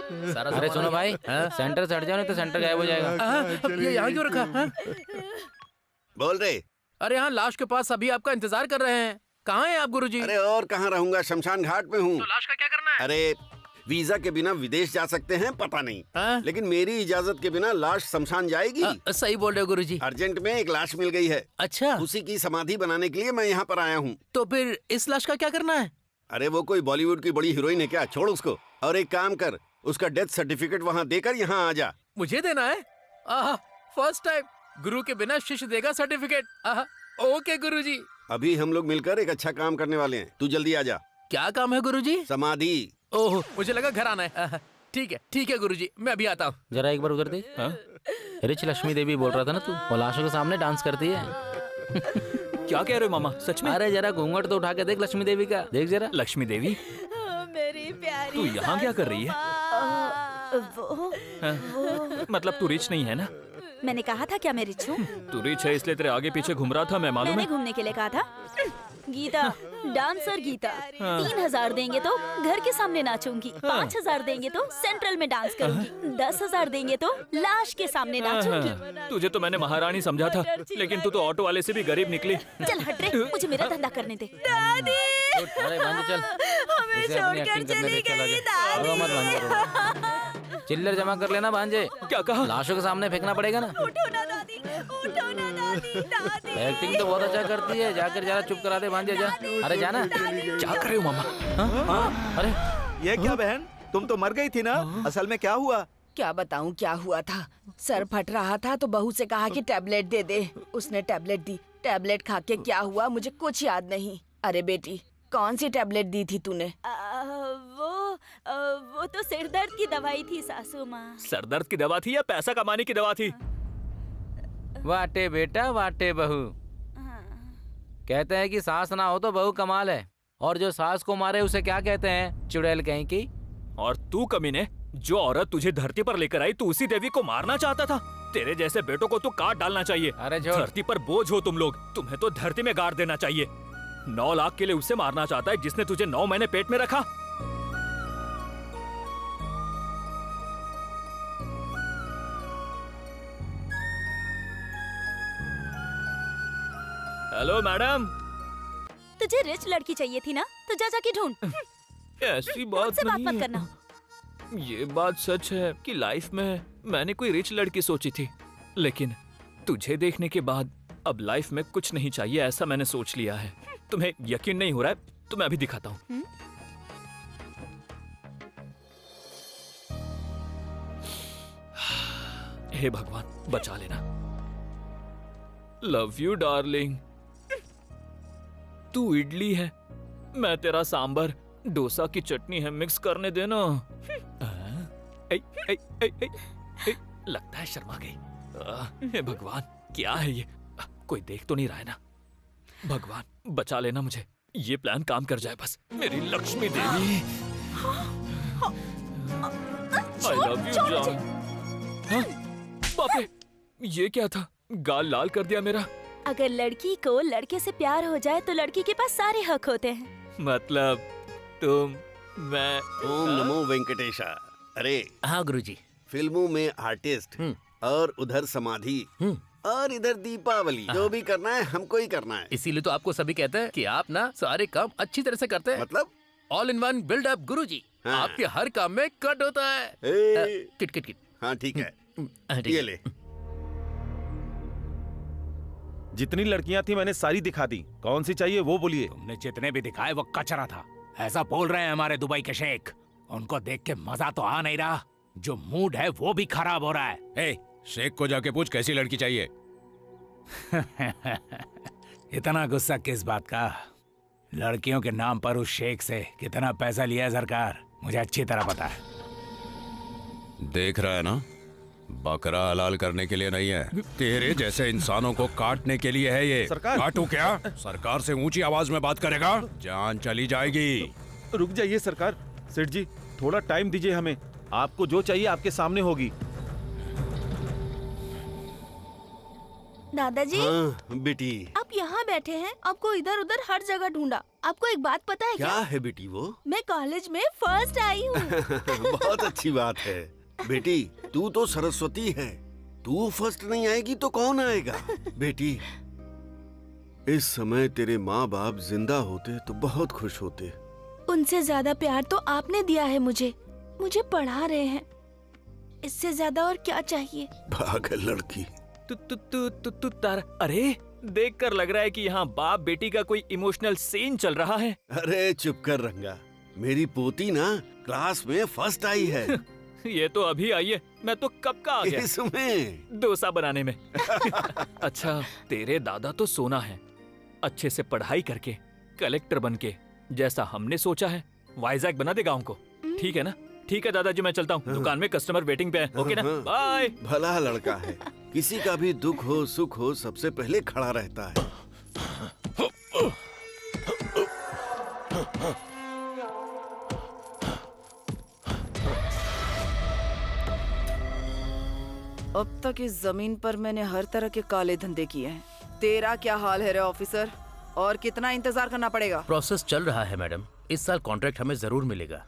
सारा अरे सामान सुनो है। भाई, हाँ? सेंटर से हट जाओ नहीं तो सेंटर गायब हो जाएगा। ये यहाँ क्यों रखा? हाँ? बोल रहे। अरे यहाँ लाश के पास सभी आपका इंतजार कर रहे हैं। कहाँ हैं आप गुरुजी? अरे और कहाँ रहूंगा, शमशान घाट में हूँ। तो लाश का क्या करना है? अरे वीजा के बिना विदेश जा सकते हैं पता नहीं, लेकिन मेरी इजाजत के बिना लाश शमशान जाएगी? सही बोल रहे हो गुरुजी। अर्जेंट में एक लाश मिल गई है। अच्छा, उसी की समाधि बनाने के लिए मैं यहाँ पर आया हूँ। तो फिर इस लाश का क्या करना है? अरे वो कोई बॉलीवुड की बड़ी हीरोइन है क्या? छोड़ उसको और एक काम कर, उसका डेथ सर्टिफिकेट वहाँ देकर यहाँ आ जा। मुझे देना है? फर्स्ट टाइम गुरु के बिना शिष्य देगा सर्टिफिकेट। ओके गुरुजी। अभी हम लोग मिलकर एक अच्छा काम करने वाले हैं, तू जल्दी आ जा। क्या काम है गुरुजी? समाधि। ओह, मुझे लगा घर आना है। ठीक है गुरुजी, मैं अभी आता हूँ। जरा एक बार उधर देख। रिच लक्ष्मी देवी बोल रहा था ना तू, वो लाशों के सामने डांस करती है। क्या कह रहे हो मामा? सच में? अरे जरा घूंघट तो उठा के देख लक्ष्मी देवी का, देख जरा। लक्ष्मी देवी, मेरी प्यारी तू यहाँ क्या कर रही है? मतलब तू रिच नहीं है ना? मैंने कहा था क्या मैं रिच हूँ? तू रिच है इसलिए तेरे आगे पीछे घूम रहा था, मैं मालूम मैंने है। घूमने के लिए कहा था। गीता, डांसर गीता, हाँ। 3000 देंगे तो घर के सामने नाचूंगी, 5000 देंगे तो सेंट्रल में डांस करूंगी, 10,000 देंगे तो लाश के सामने नाचूंगी। तुझे तो मैंने महारानी समझा था, लेकिन तू तो ऑटो वाले से भी गरीब निकली। चल हट रे, मुझे मेरा धंधा करने दे। दादी, अरे भांजे चल, हमें इसे अपनी छोड़कर एक्टिंग करने चली दे, चल गई आजा। रो मत भांजे, चिल्लर जमा कर लेना भांजे। क्या कहा? लाशों के सामने फेंकना पड़ेगा ना। उठो ना दादी, उठो ना दादी, दादी। एक्टिंग तो बहुत अच्छा करती है, जाकर जरा चुप करा दे भांजे जा। अरे जाना। क्या कर रहे हो मामा? अरे ये क्या बहन, तुम तो मर गई थी ना? असल में क्या हुआ? क्या बताऊं क्या हुआ था। सर फट रहा था तो बहू से कहा कि टैबलेट दे दे। उसने टैबलेट दी। टैबलेट खा के क्या हुआ मुझे कुछ याद नहीं। अरे बेटी, कौन सी टैबलेट दी थी तूने? वो तो सिर दर्द की दवाई थी सासू माँ। सर दर्द की दवा थी या पैसा कमाने की दवा थी? वाटे बेटा वाटे बहू। कहते हैं कि सास ना हो तो बहू कमाल है, और जो सास को मारे उसे क्या कहते हैं? चुड़ैल कहीं की। और तू कमीने, जो औरत तुझे धरती पर लेकर आई, तू उसी देवी को मारना चाहता था। तेरे जैसे बेटों को तो काट डालना चाहिए। अरे छोड़। धरती पर बोझ हो तुम लोग, तुम्हें तो धरती में गाड़ देना चाहिए। 9 लाख के लिए उसे मारना चाहता है जिसने तुझे 9 महीने पेट में रखा। Hello madam. तुझे रिच लड़की चाहिए थी ना, तो जा जाके ढूंढ। ऐसी बात मुझसे बात नहीं मत है। करना। ये बात सच है कि लाइफ में मैंने कोई रिच लड़की सोची थी, लेकिन तुझे देखने के बाद अब लाइफ में कुछ नहीं चाहिए ऐसा मैंने सोच लिया है। तुम्हें यकीन नहीं हो रहा है तो मैं अभी दिखाता हूँ। हे भगवान बचा लेना। Love you darling. तू इडली है, मैं तेरा सांबर, डोसा की चटनी है, मिक्स करने देना। लगता है शर्मा गई। हे भगवान क्या है ये? कोई देख तो नहीं रहा है ना? भगवान बचा लेना मुझे, ये प्लान काम कर जाए बस। मेरी Lakshmi Devi. I love you John. बाप रे, ये क्या था? गाल लाल कर दिया मेरा। अगर लड़की को लड़के से प्यार हो जाए तो लड़की के पास सारे हक होते हैं। मतलब तुम, मैं। ओम नमो वेंकटेशा। अरे हाँ गुरुजी। फिल्मों में आर्टिस्ट और उधर समाधि और इधर दीपावली, जो भी करना है हमको ही करना है। इसीलिए तो आपको सभी कहते हैं कि आप ना सारे काम अच्छी तरह से करते हैं। मतलब all in one build up गुरुजी। हाँ। आपके हर काम में कट होता है। Kit kit kit. हाँ ठीक है, ठीक ये है। ले। जितनी लड़कियां थी मैंने सारी दिखा दी, कौन सी चाहिए वो बोलिए। तुमने जितने भी दिखाए वो कचरा था, ऐसा बोल रहे हैं हमारे दुबई के शेख। उनको देख के मजा तो आ नहीं रहा, जो मूड है वो भी खराब हो रहा है। ए, शेख को जाके पूछ कैसी लड़की चाहिए। इतना गुस्सा किस बात का? लड़कियों के नाम पर उस शेख से कितना पैसा लिया है सरकार, मुझे अच्छी तरह पता है। देख रहा है ना, बकरा हलाल करने के लिए नहीं है, तेरे जैसे इंसानों को काटने के लिए है ये। सरकार। काटू क्या? सरकार से ऊंची आवाज में बात करेगा, जान चली जाएगी। रुक जाइए सरकार। सेठ जी थोड़ा टाइम दीजिए हमें, आपको जो चाहिए आपके सामने होगी। दादाजी। हाँ बेटी। आप यहाँ बैठे हैं, आपको इधर उधर हर जगह ढूंढा। आपको एक बात पता है क्या है बेटी वो? मैं कॉलेज में फर्स्ट आई हूँ। बहुत अच्छी बात है बेटी, तू तो सरस्वती है, तू फर्स्ट नहीं आएगी तो कौन आएगा? बेटी इस समय तेरे माँ बाप जिंदा होते तो बहुत खुश होते। उनसे ज्यादा प्यार तो आपने दिया है मुझे पढ़ा रहे हैं, इससे ज्यादा और क्या चाहिए? पागल लड़की। तू तारा, अरे देख कर लग रहा है कि यहाँ बाप बेटी का कोई इमोशनल सीन चल रहा है। अरे चुप कर रंगा, मेरी पोती ना क्लास में फर्स्ट आई है। ये तो अभी आई है, मैं तो कब का आ गया इसमें डोसा बनाने में। अच्छा तेरे दादा तो सोना है, अच्छे से पढ़ाई करके कलेक्टर बनके जैसा हमने सोचा है वाइजैक बना दे गाँव को। ठीक है ना? ठीक है दादाजी, मैं चलता हूँ, दुकान में कस्टमर वेटिंग पे है। ओके ना? बाय। भला लड़का है, किसी का भी दुख हो सुख हो सबसे पहले खड़ा रहता है। अब तक इस जमीन पर मैंने हर तरह के काले धंधे किए हैं। तेरा क्या हाल है रे ऑफिसर? और कितना इंतजार करना पड़ेगा? प्रोसेस चल रहा है मैडम, इस साल कॉन्ट्रैक्ट हमें जरूर मिलेगा।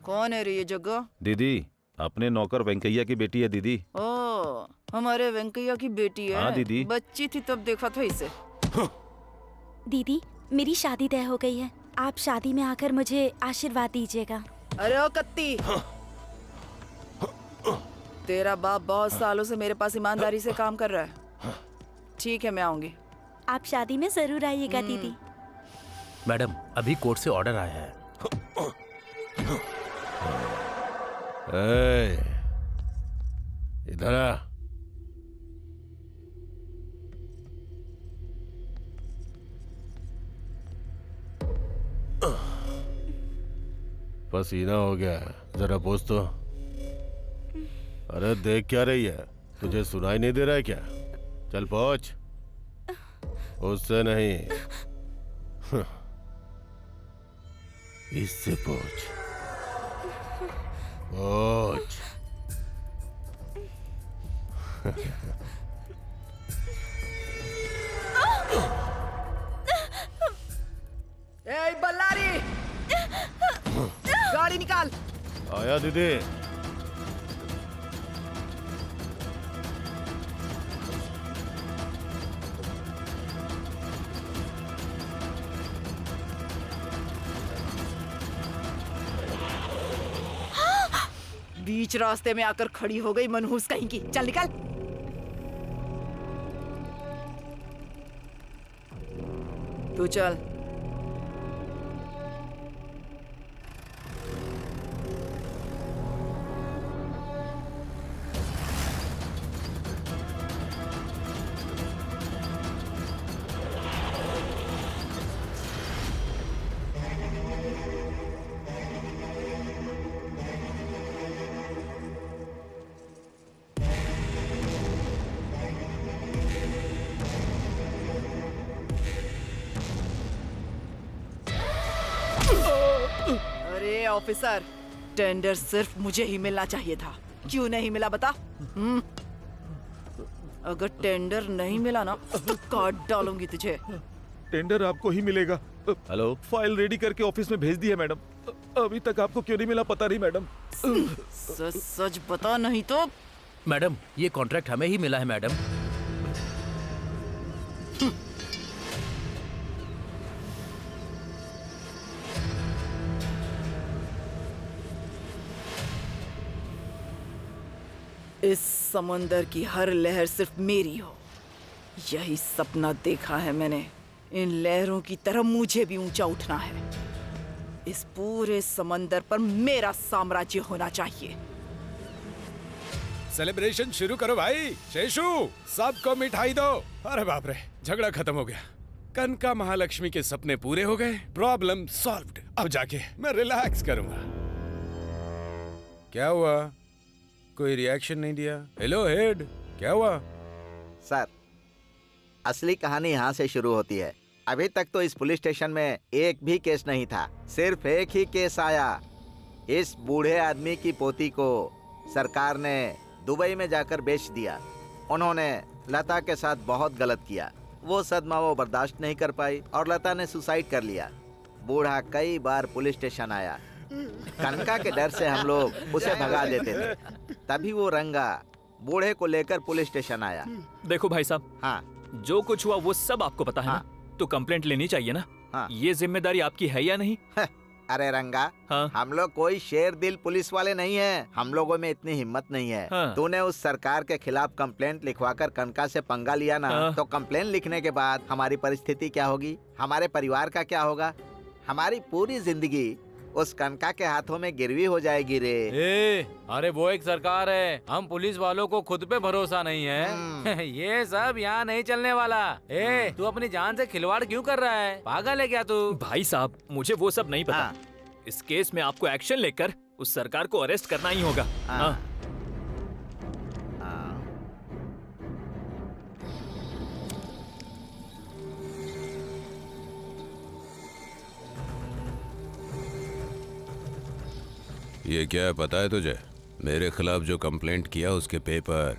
कौन है रे ये जगह? दीदी अपने नौकर वेंकैया की बेटी है दीदी। ओ, हमारे वेंकैया की बेटी है। हाँ दीदी। बच्ची थी तब देखा था इसे। दीदी मेरी शादी तय हो गई है, आप शादी में आकर मुझे आशीर्वाद दीजिएगा। अरे ओ कत्ती, तेरा बाप बहुत सालों से मेरे पास ईमानदारी से काम कर रहा है। ठीक है मैं आऊंगी। आप शादी में जरूर आइएगा दीदी। मैडम अभी कोर्ट से ऑर्डर आया है। इधर आ। पसीना हो गया, जरा पोंछ तो। अरे देख क्या रही है, तुझे सुनाई नहीं दे रहा है क्या? चल पहुंच। उससे नहीं, इससे पहुंच। पहुंच। ए बल्लारी, गाड़ी निकाल। आया दीदी। बीच रास्ते में आकर खड़ी हो गई मनहूस कहीं की। चल निकल। तू चल। अरे ऑफिसर, टेंडर सिर्फ मुझे ही मिलना चाहिए था, क्यों नहीं मिला बता? अगर टेंडर नहीं मिला ना तो काट डालूंगी तुझे। टेंडर आपको ही मिलेगा। हेलो, फाइल रेडी करके ऑफिस में भेज दी है मैडम। अभी तक आपको क्यों नहीं मिला पता नहीं मैडम। सच सच बता नहीं तो। मैडम ये कॉन्ट्रैक्ट हमें ही मिला है मैडम। इस समंदर की हर लहर सिर्फ मेरी हो, यही सपना देखा है मैंने। इन लहरों की तरह मुझे भी ऊंचा उठना है। इस पूरे समंदर पर मेरा साम्राज्य होना चाहिए। सेलिब्रेशन शुरू करो भाई। शेषू, सबको मिठाई दो। अरे बाप रे, झगड़ा खत्म हो गया। कनका महालक्ष्मी के सपने पूरे हो गए, प्रॉब्लम सॉल्व्ड। अब जाके मैं रिलैक्स करूंगा। क्या हुआ, कोई रिएक्शन नहीं दिया। हेलो हेड, क्या हुआ? सर, असली कहानी यहाँ से शुरू होती है। अभी तक तो इस पुलिस स्टेशन में एक भी केस नहीं था, सिर्फ एक ही केस आया। इस बूढ़े आदमी की पोती को सरकार ने दुबई में जाकर बेच दिया। उन्होंने लता के साथ बहुत गलत किया। वो सदमा वो बर्दाश्त नहीं कर पाई और लता ने सुसाइड कर लिया। बूढ़ा कई बार पुलिस स्टेशन आया। कनका के डर से हम लोग उसे भगा देते थे। तभी वो रंगा बूढ़े को लेकर पुलिस स्टेशन आया। देखो भाई साहब, हाँ, जो कुछ हुआ वो सब आपको पता है ना? तो कंप्लेंट लेनी चाहिए ना? हाँ। ये जिम्मेदारी आपकी है या नहीं? अरे रंगा, हाँ। हम लोग कोई शेर दिल पुलिस वाले नहीं हैं। हम लोगों में इतनी हिम्मत नहीं है। हाँ। तूने उस सरकार के खिलाफ कंप्लेंट लिखवाकर कनका से पंगा लिया ना, हाँ। तो कंप्लेंट लिखने के बाद हमारी परिस्थिति क्या होगी, हमारे परिवार का क्या होगा? हमारी पूरी जिंदगी उस कनका के हाथों में गिरवी हो जाएगी रे। अरे वो एक सरकार है, हम पुलिस वालों को खुद पे भरोसा नहीं है। ये सब यहाँ नहीं चलने वाला। तू अपनी जान से खिलवाड़ क्यों कर रहा है? पागल है क्या तू? भाई साहब, मुझे वो सब नहीं पता। इस केस में आपको एक्शन लेकर उस सरकार को अरेस्ट करना ही होगा। हाँ। ये क्या है पता है तुझे? मेरे खिलाफ जो कंप्लेंट किया उसके पेपर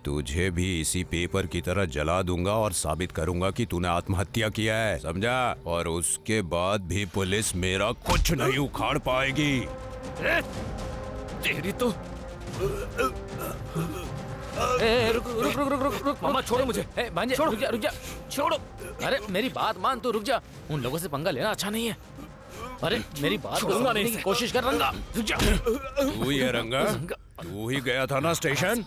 तुझे भी इसी पेपर की तरह जला दूंगा और साबित करूंगा कि तूने आत्महत्या किया है, समझा? और उसके बाद भी पुलिस मेरा कुछ नहीं उखाड़ पाएगी। तेरी तो रुक रुक रुक रुक रुक रुक मामा, छोड़ो मुझे। भांजे, छोड़ो। रुक जा छोड़ो। अरे मेरी बात मान, तू रुक जा। उन लोगों से पंगा लेना अच्छा नहीं है। अरे मेरी बात छोड़ूंगा नहीं की कोशिश कर रंगा। रुक जा। तू ही है रंगा? तू ही गया था ना स्टेशन?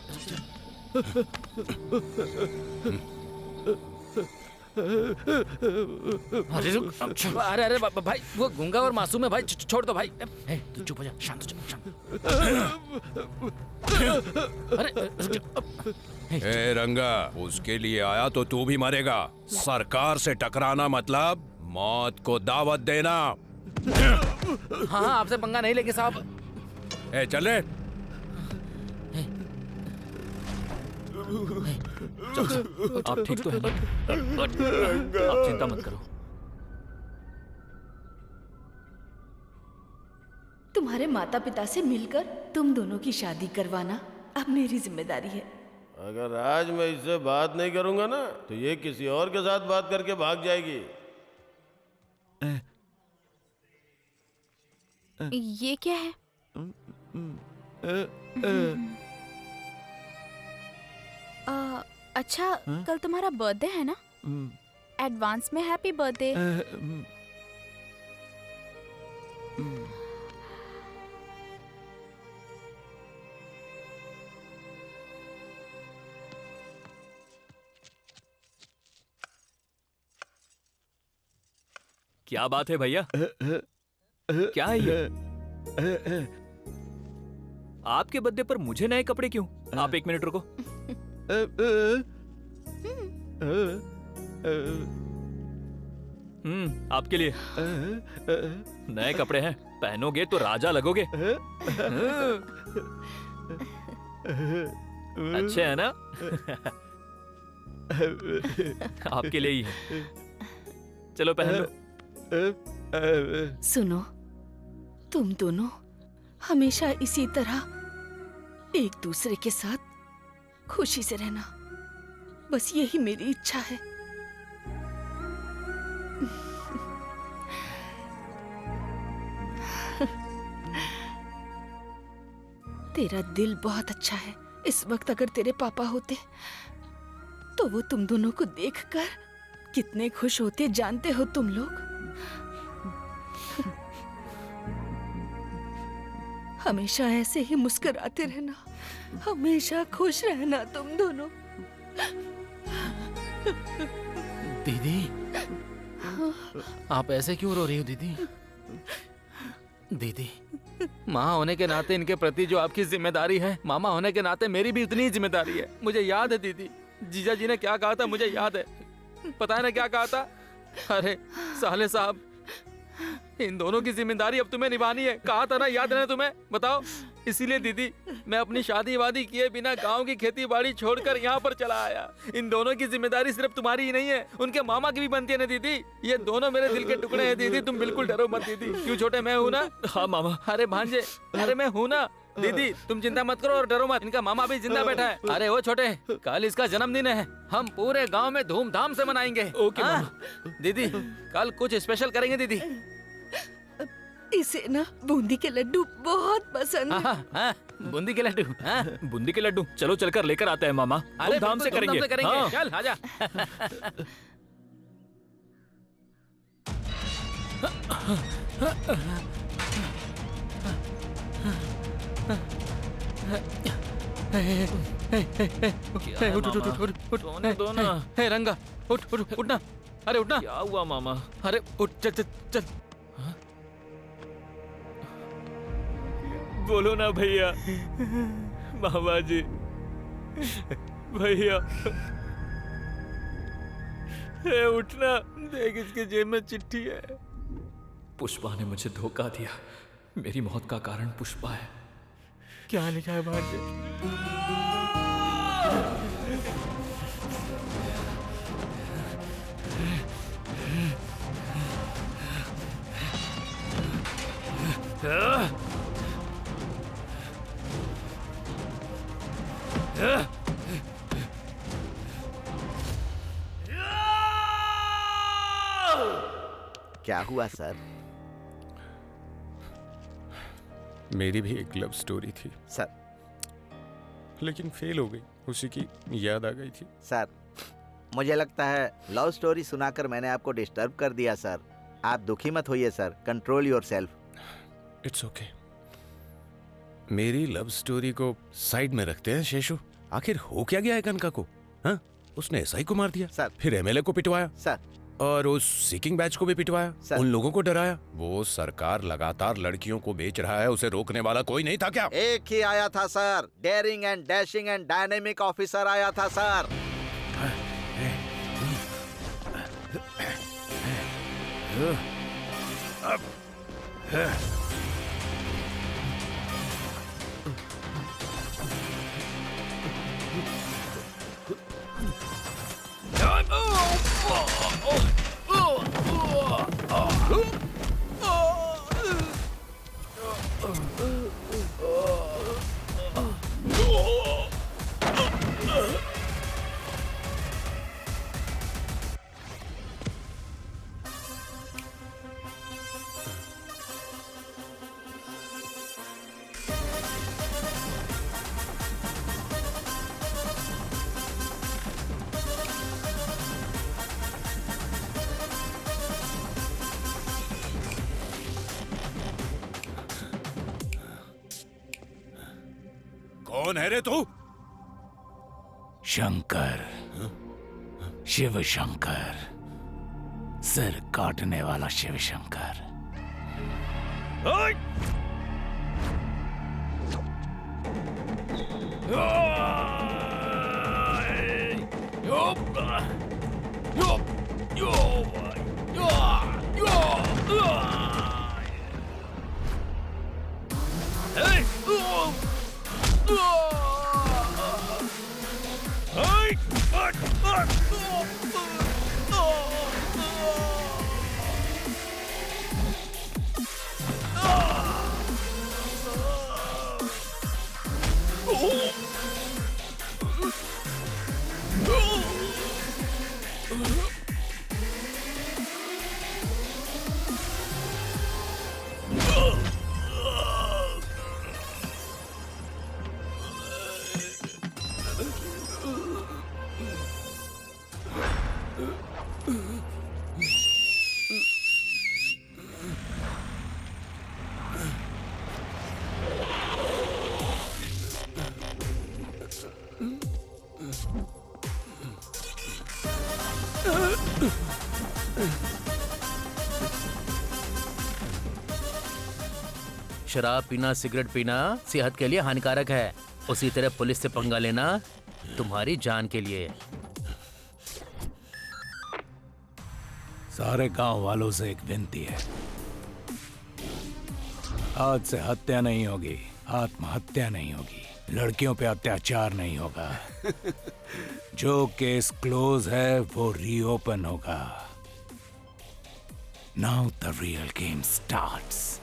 अरे रुक। अरे अरे भाई, वो गूंगा और मासूम है भाई, छोड़ दो भाई। तू चुप हो जा, शांत हो जा, शांत। अरे रुक जा। ए रंगा, उसके लिए आया तो तू भी मरेगा। सरकार से टकराना मतलब मौत को दावत देना। हाँ, आपसे पंगा नहीं लेंगे साहब। ए चले। आप ठीक तो है ना? आप चिंता मत करो। तुम्हारे माता पिता से मिलकर तुम दोनों की शादी करवाना अब मेरी जिम्मेदारी है। अगर आज मैं इससे बात नहीं करूंगा ना, तो ये किसी और के साथ बात करके भाग जाएगी। ये क्या है? अच्छा, कल तुम्हारा बर्थडे है ना? एडवांस में हैप्पी बर्थडे। क्या बात है भैया? क्या है ये? आपके बर्थडे पर मुझे नए कपड़े क्यों? आप एक मिनट रुको। आपके लिए नए कपड़े हैं, पहनोगे तो राजा लगोगे। अच्छे है ना? आपके लिए ही है। चलो पहन लो। सुनो, तुम दोनों हमेशा इसी तरह एक दूसरे के साथ खुशी से रहना, बस यही मेरी इच्छा है। तेरा दिल बहुत अच्छा है। इस वक्त अगर तेरे पापा होते तो वो तुम दोनों को देखकर कितने खुश होते, जानते हो तुम लोग? हमेशा ऐसे ही मुस्कुराते रहना, हमेशा खुश रहना तुम दोनों। दीदी, आप ऐसे क्यों रो रही हो दीदी? दीदी, माँ होने के नाते इनके प्रति जो आपकी जिम्मेदारी है, मामा होने के नाते मेरी भी उतनी ही जिम्मेदारी है। मुझे याद है दीदी, जीजा जी ने क्या कहा था, मुझे याद है। पता है ना क्या कहा था? अरे साले साहब, इन दोनों की जिम्मेदारी अब तुम्हें निभानी है, कहा था ना, याद है ना तुम्हें? बताओ। इसीलिए दीदी मैं अपनी शादी वादी किए बिना गांव की खेती बाड़ी छोड़कर यहाँ पर चला आया। इन दोनों की जिम्मेदारी सिर्फ तुम्हारी ही नहीं है, उनके मामा की भी बनती है ना दीदी। ये दोनों मेरे दिल के टुकड़े हैं दीदी, तुम बिल्कुल डरो मत दीदी। क्यों छोटे, मैं हूँ ना। हाँ मामा। अरे भांजे, अरे मैं हूँ ना दीदी, तुम चिंता मत करो और डरो मत। इनका मामा भी जिंदा बैठा है। अरे वो छोटे, कल इसका जन्मदिन है, हम पूरे गांव में धूमधाम से मनाएंगे। ओके मामा। दीदी कल कुछ स्पेशल करेंगे दीदी। इसे ना बूंदी के लड्डू बहुत पसंद है। बूंदी के लड्डू। बूंदी के लड्डू, चलो चलकर लेकर आते हैं मामा। अरे धूमधाम से करेंगे। हाँ। चल आजा। उठ रंगा, उठना। अरे उठना। क्या हुआ मामा? अरे उठ, चल चल चल। बोलो ना भैया। मामा जी, भैया उठना। देख इसके जेब में चिट्ठी है। पुष्पा ने मुझे धोखा दिया। मेरी मौत का कारण पुष्पा है। क्या लिखा है भांजे? क्या हुआ सर? मेरी भी एक लव स्टोरी थी सर, लेकिन फेल हो गई। उसी की याद आ गई थी। सर मुझे लगता है लव स्टोरी सुनाकर मैंने आपको डिस्टर्ब कर दिया सर। आप दुखी मत होइए sir, control yourself. It's okay. मेरी लव स्टोरी को साइड में रखते हैं शेषु। आखिर हो क्या गया है कनका को? हाँ, उसने एसआई को मार दिया सर, फिर एमएलए को पिटवाया सर, और उस सीकिंग बैच को भी पिटवाया सर। उन लोगों को डराया। वो सरकार लगातार लड़कियों को बेच रहा है, उसे रोकने वाला कोई नहीं था क्या? एक ही आया था sir, daring and dashing and dynamic officer आया था सर। कौन है रे तू? शंकर, शिव शंकर, सिर काटने वाला शिव शंकर। शराब पीना, सिगरेट पीना सेहत के लिए हानिकारक है। उसी तरह पुलिस से पंगा लेना तुम्हारी जान के लिए। सारे गांव वालों से एक विनती है, आज से हत्या नहीं होगी, आत्महत्या नहीं होगी, लड़कियों पे अत्याचार नहीं होगा। जो केस क्लोज है वो रीओपन होगा। Now the real game starts.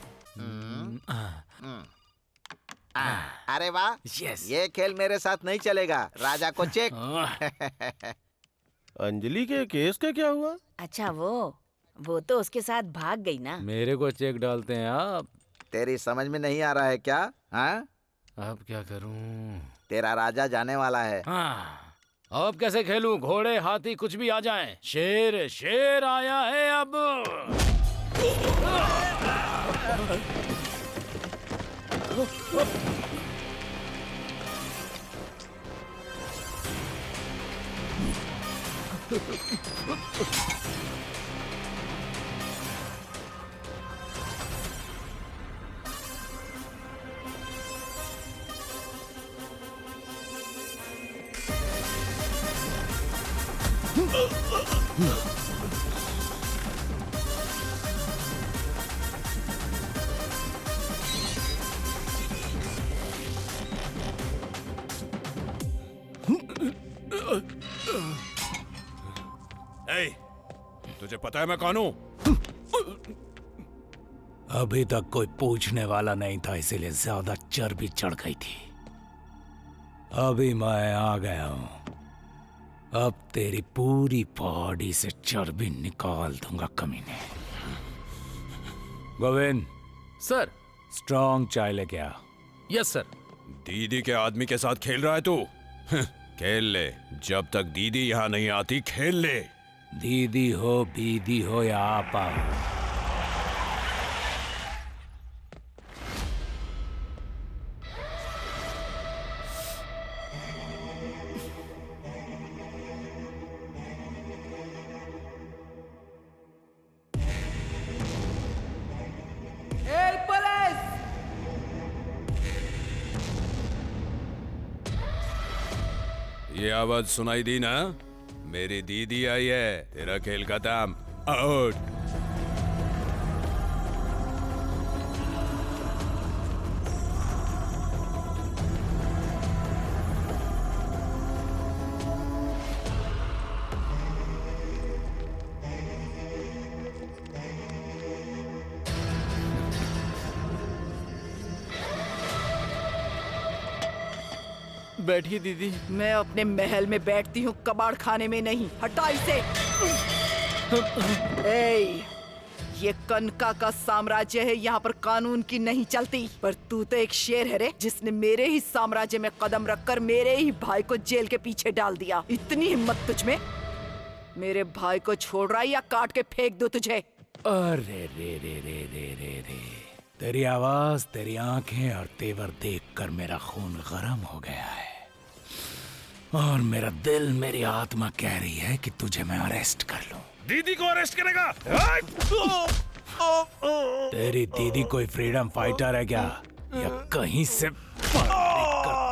अरे वाह, ये खेल मेरे साथ नहीं चलेगा। राजा को चेक। अंजलि के केस का क्या हुआ? अच्छा वो तो उसके साथ भाग गई ना। मेरे को चेक डालते हैं आप। तेरी समझ में नहीं आ रहा है क्या? हाँ, अब क्या करूं? तेरा राजा जाने वाला है। हाँ, अब कैसे खेलूं? घोड़े हाथी कुछ भी आ जाएं। शेर शेर आया है अब। तुझे पता है मैं कौन हूं? अभी तक कोई पूछने वाला नहीं था, इसीलिए ज्यादा चर्बी चढ़ गई थी। अभी मैं आ गया हूं। अब तेरी पूरी बॉडी से चर्बी निकाल दूंगा कमीने। गोविंद सर। स्ट्रॉन्ग चाय लेके आ। Yes sir. दीदी के आदमी के साथ खेल रहा है तू? खेल ले, जब तक दीदी यहाँ नहीं आती खेल ले। दीदी हो, बीदी हो या आपा हो, ये आवाज सुनाई दी ना? मेरी दीदी आई है। तेरा खेल खत्म। आउट। बैठिए दीदी। मैं अपने महल में बैठती हूँ, कबाड़ खाने में नहीं। हटा इसे। ये कनका का साम्राज्य है, यहाँ पर कानून की नहीं चलती। पर तू तो एक शेर है रे, जिसने मेरे ही साम्राज्य में कदम रखकर मेरे ही भाई को जेल के पीछे डाल दिया। इतनी हिम्मत तुझ में? मेरे भाई को छोड़ रहा है या काट के फेंक दो तुझे? अरे रे रे रे रे रे रे, तेरी आवाज, तेरी आंखें और तेवर देखकर मेरा खून गरम हो गया है और मेरा दिल, मेरी आत्मा कह रही है कि तुझे मैं अरेस्ट कर लूं। दीदी को अरेस्ट करेगा? तेरी दीदी कोई फ्रीडम फाइटर है क्या, या कहीं से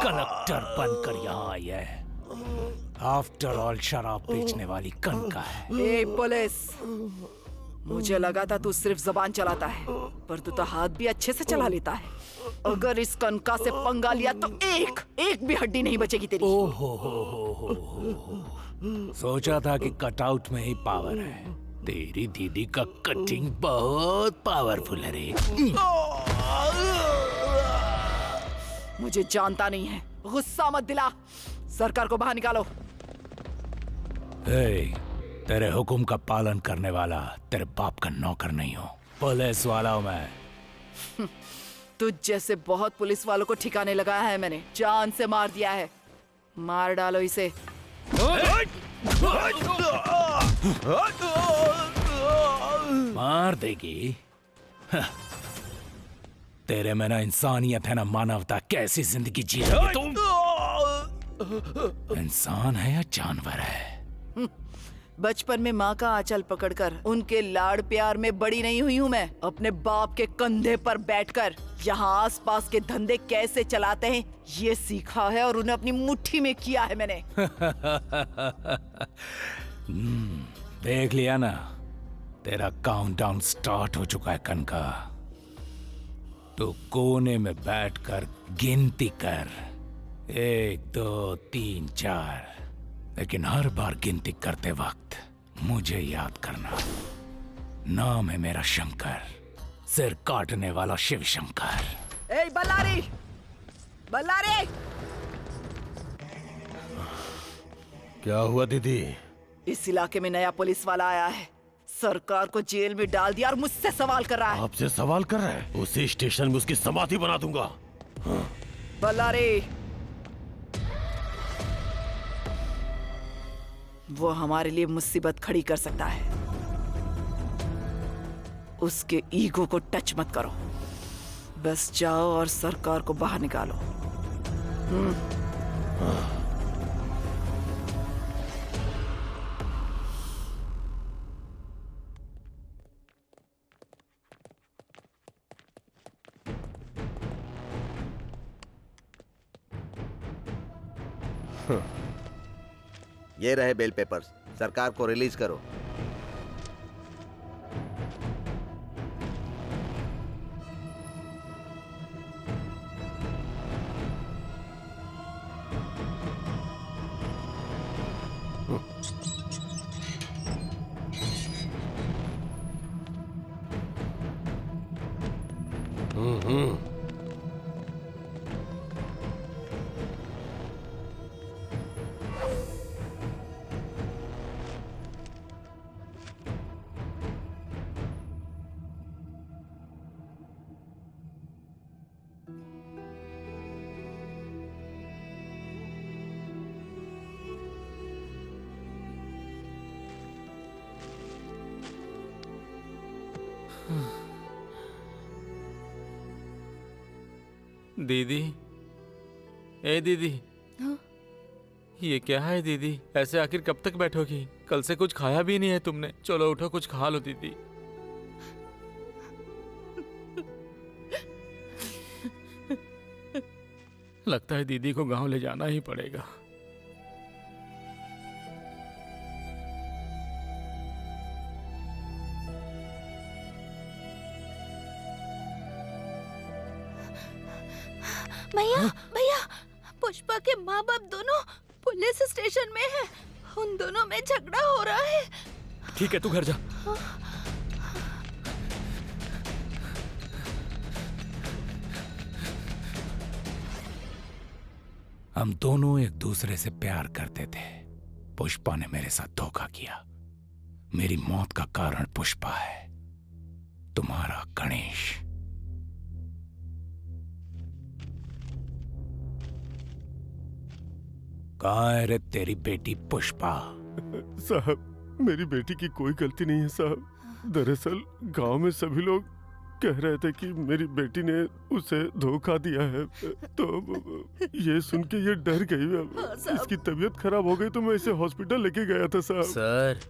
कलेक्टर बनकर यहाँ आई है? आफ्टर ऑल शराब बेचने वाली कनका है। ए पुलिस, मुझे लगा था तू सिर्फ जबान चलाता है, पर तू तो हाथ भी अच्छे से चला लेता है। अगर इस कनका से पंगा लिया तो एक भी हड्डी नहीं बचेगी तेरी। सोचा था कि कटआउट में ही पावर है। तेरी दीदी का कटिंग बहुत पावरफुल है रे। मुझे जानता नहीं है, गुस्सा मत दिला। सरकार को बाहर निकालो। तेरे हुक्म का पालन करने वाला तेरे बाप का नौकर नहीं हो, पुलिस वाला हूं मैं। तुझ जैसे बहुत पुलिस वालों को ठिकाने लगाया है मैंने, जान से मार दिया है। मार डालो इसे। मार देगी? तेरे में ना इंसानियत है ना मानवता। कैसी जिंदगी जी रहे हो तुम? इंसान है या जानवर है? बचपन में माँ का आंचल पकड़कर उनके लाड़ प्यार में बड़ी नहीं हुई हूँ मैं। अपने बाप के कंधे पर बैठकर यहाँ आसपास के धंधे कैसे चलाते हैं ये सीखा है और उन्हें अपनी मुट्ठी में किया है मैंने। देख लिया ना, तेरा काउंटडाउन स्टार्ट हो चुका है कनका। तो कोने में बैठकर गिनती कर, 1 2 3 4, लेकिन हर बार गिनती करते वक्त मुझे याद करना, नाम है मेरा शंकर, सिर काटने वाला शिव शंकर। ए बल्लारी, बल्लारी! क्या हुआ दीदी? इस इलाके में नया पुलिस वाला आया है, सरकार को जेल में डाल दिया और मुझसे सवाल कर रहा है। आपसे सवाल कर रहा है? उसी स्टेशन में उसकी समाधि बना दूंगा। हाँ। बल्लारी, वो हमारे लिए मुसीबत खड़ी कर सकता है, उसके ईगो को टच मत करो, बस जाओ और सरकार को बाहर निकालो। ये रहे बेल पेपर्स, सरकार को रिलीज करो। दीदी, ए दीदी। हाँ? ये क्या है दीदी? ऐसे आखिर कब तक बैठोगी? कल से कुछ खाया भी नहीं है तुमने। चलो उठो, कुछ खा लो दीदी। लगता है दीदी को गांव ले जाना ही पड़ेगा। भैया, भैया, पुष्पा के माँ बाप दोनों पुलिस स्टेशन में हैं। उन दोनों में झगड़ा हो रहा है। ठीक है, तू घर जा। हम दोनों एक दूसरे से प्यार करते थे। पुष्पा ने मेरे साथ धोखा किया। मेरी मौत का कारण पुष्पा है, तुम्हारा गणेश। कहाँ है रे तेरी बेटी पुष्पा? साहब, मेरी बेटी की कोई गलती नहीं है साहब। दरअसल गांव में सभी लोग कह रहे थे कि मेरी बेटी ने उसे धोखा दिया है, तो ये सुन के ये डर गई। इसकी तबीयत खराब हो गई तो मैं इसे हॉस्पिटल लेके गया था साहब। सर,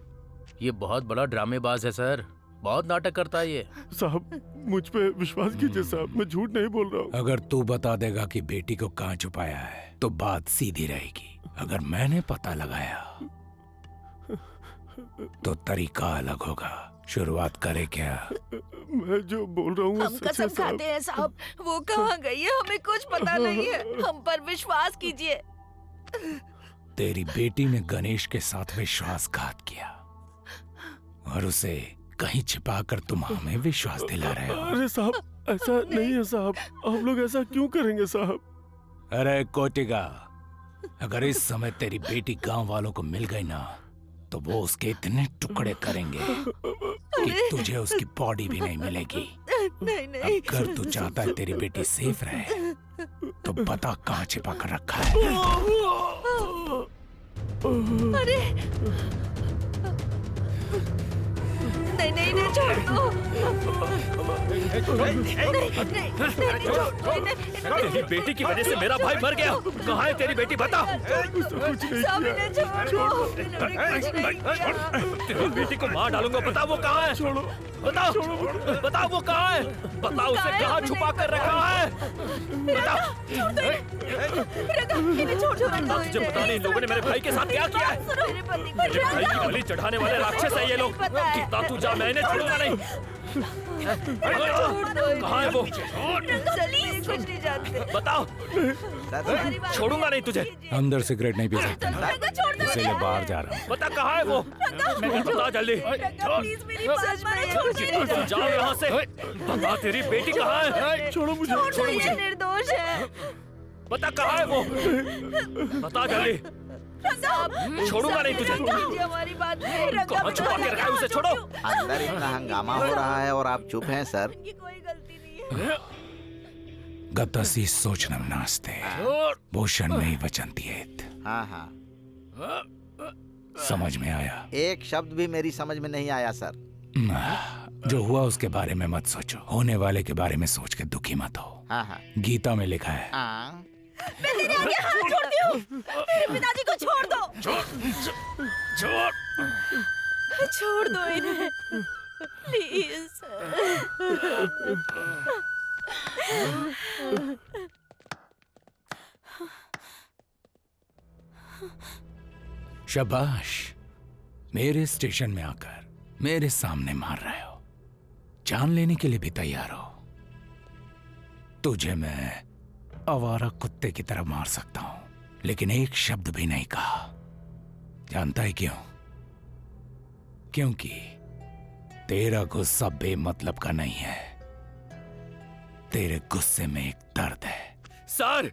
ये बहुत बड़ा ड्रामेबाज है सर, बहुत नाटक करता है ये। साहब, मुझ पे विश्वास कीजिए साहब, मैं झूठ नहीं बोल रहा हूँ। अगर तू बता देगा कि बेटी को कहाँ छुपाया है तो बात सीधी रहेगी। अगर मैंने पता लगाया तो तरीका अलग होगा। शुरुआत करे क्या? मैं जो बोल रहा हूँ हम कसम खाते हैं साहब, वो कहाँ गई है हमें कुछ पता नहीं है। हम पर विश्वास कीजिए। तेरी बेटी ने गणेश के साथ विश्वासघात किया और उसे कहीं छिपाकर तुम हमें विश्वास दिला रहे हो। अरे साहब, ऐसा नहीं है साहब। आप लोग ऐसा क्यों करेंगे साहब? अरे कोटिगा, अगर इस समय तेरी बेटी गांव वालों को मिल गई ना तो वो उसके इतने टुकड़े करेंगे कि तुझे उसकी बॉडी भी नहीं मिलेगी। नहीं नहीं। अगर तू चाहता है तेरी बेटी सेफ रहे तो बता कहाँ छिपा कर रखा है। अरे नहीं नहीं नहीं, छोड़ दो। तेरी बेटी की वजह से मेरा भाई मर गया। कहाँ है तेरी बेटी? बता। तेरी बेटी को मार डालूंगा। बता वो कहाँ है? बता, बता वो कहाँ है? बता उसे कहाँ छुपा कर रखा है? बता। तुझे पता नहीं लोगों ने मेरे भाई के साथ क्या किया है? मेरे भाई की बलि चढ़ाने वाले राक्षस है ये लोग। कितना तू जा, मैंने छोड़ूंगा नहीं। कहाँ है वो? चलिए कुछ नहीं जानते। बताओ। छोड़ूंगा नहीं तुझे। अंदर सिगरेट नहीं पी सकते, इसीलिए बाहर जा रहा हूँ। बता कहाँ है वो? बता जल्दी। प्लीज मेरी बात मानो, जाओ यहाँ से। बता तेरी बेटी कहाँ है? छोड़ो मुझे। छोड़ो मुझे। निर्दोष है। बता कहाँ है वो? बता जल्दी। छोड़ूंगा नहीं तुझे। हमारी बात कहाँ छुपा के रखा है उसे? छोड़ो। अंदर इतना हंगामा हो रहा है और आप चुप हैं सर। कोई गलती नहीं है। गतसी सोचनम नास्ते भूषण नहीं वचनतीयेत। हाँ हाँ, समझ में आया? एक शब्द भी मेरी समझ में नहीं आया सर। जो हुआ उसके बारे में मत सोचो, होने वाले के बारे में सोच के दुखी मत हो। हाँ हाँ, गीता में लिखा है, मैं तेरे आगे हाथ जोड़ती हूँ, मेरे पिताजी को छोड़ दो। छोड़ दो इन्हें, प्लीज। शाबाश, मेरे स्टेशन में आकर मेरे सामने मार रहे हो। जान लेने के लिए भी तैयार हो। तुझे मैं आवारा कुत्ते की तरह मार सकता हूं, लेकिन एक शब्द भी नहीं कहा। जानता है क्यों? क्योंकि तेरा गुस्सा बेमतलब का नहीं है, तेरे गुस्से में एक दर्द है। सर,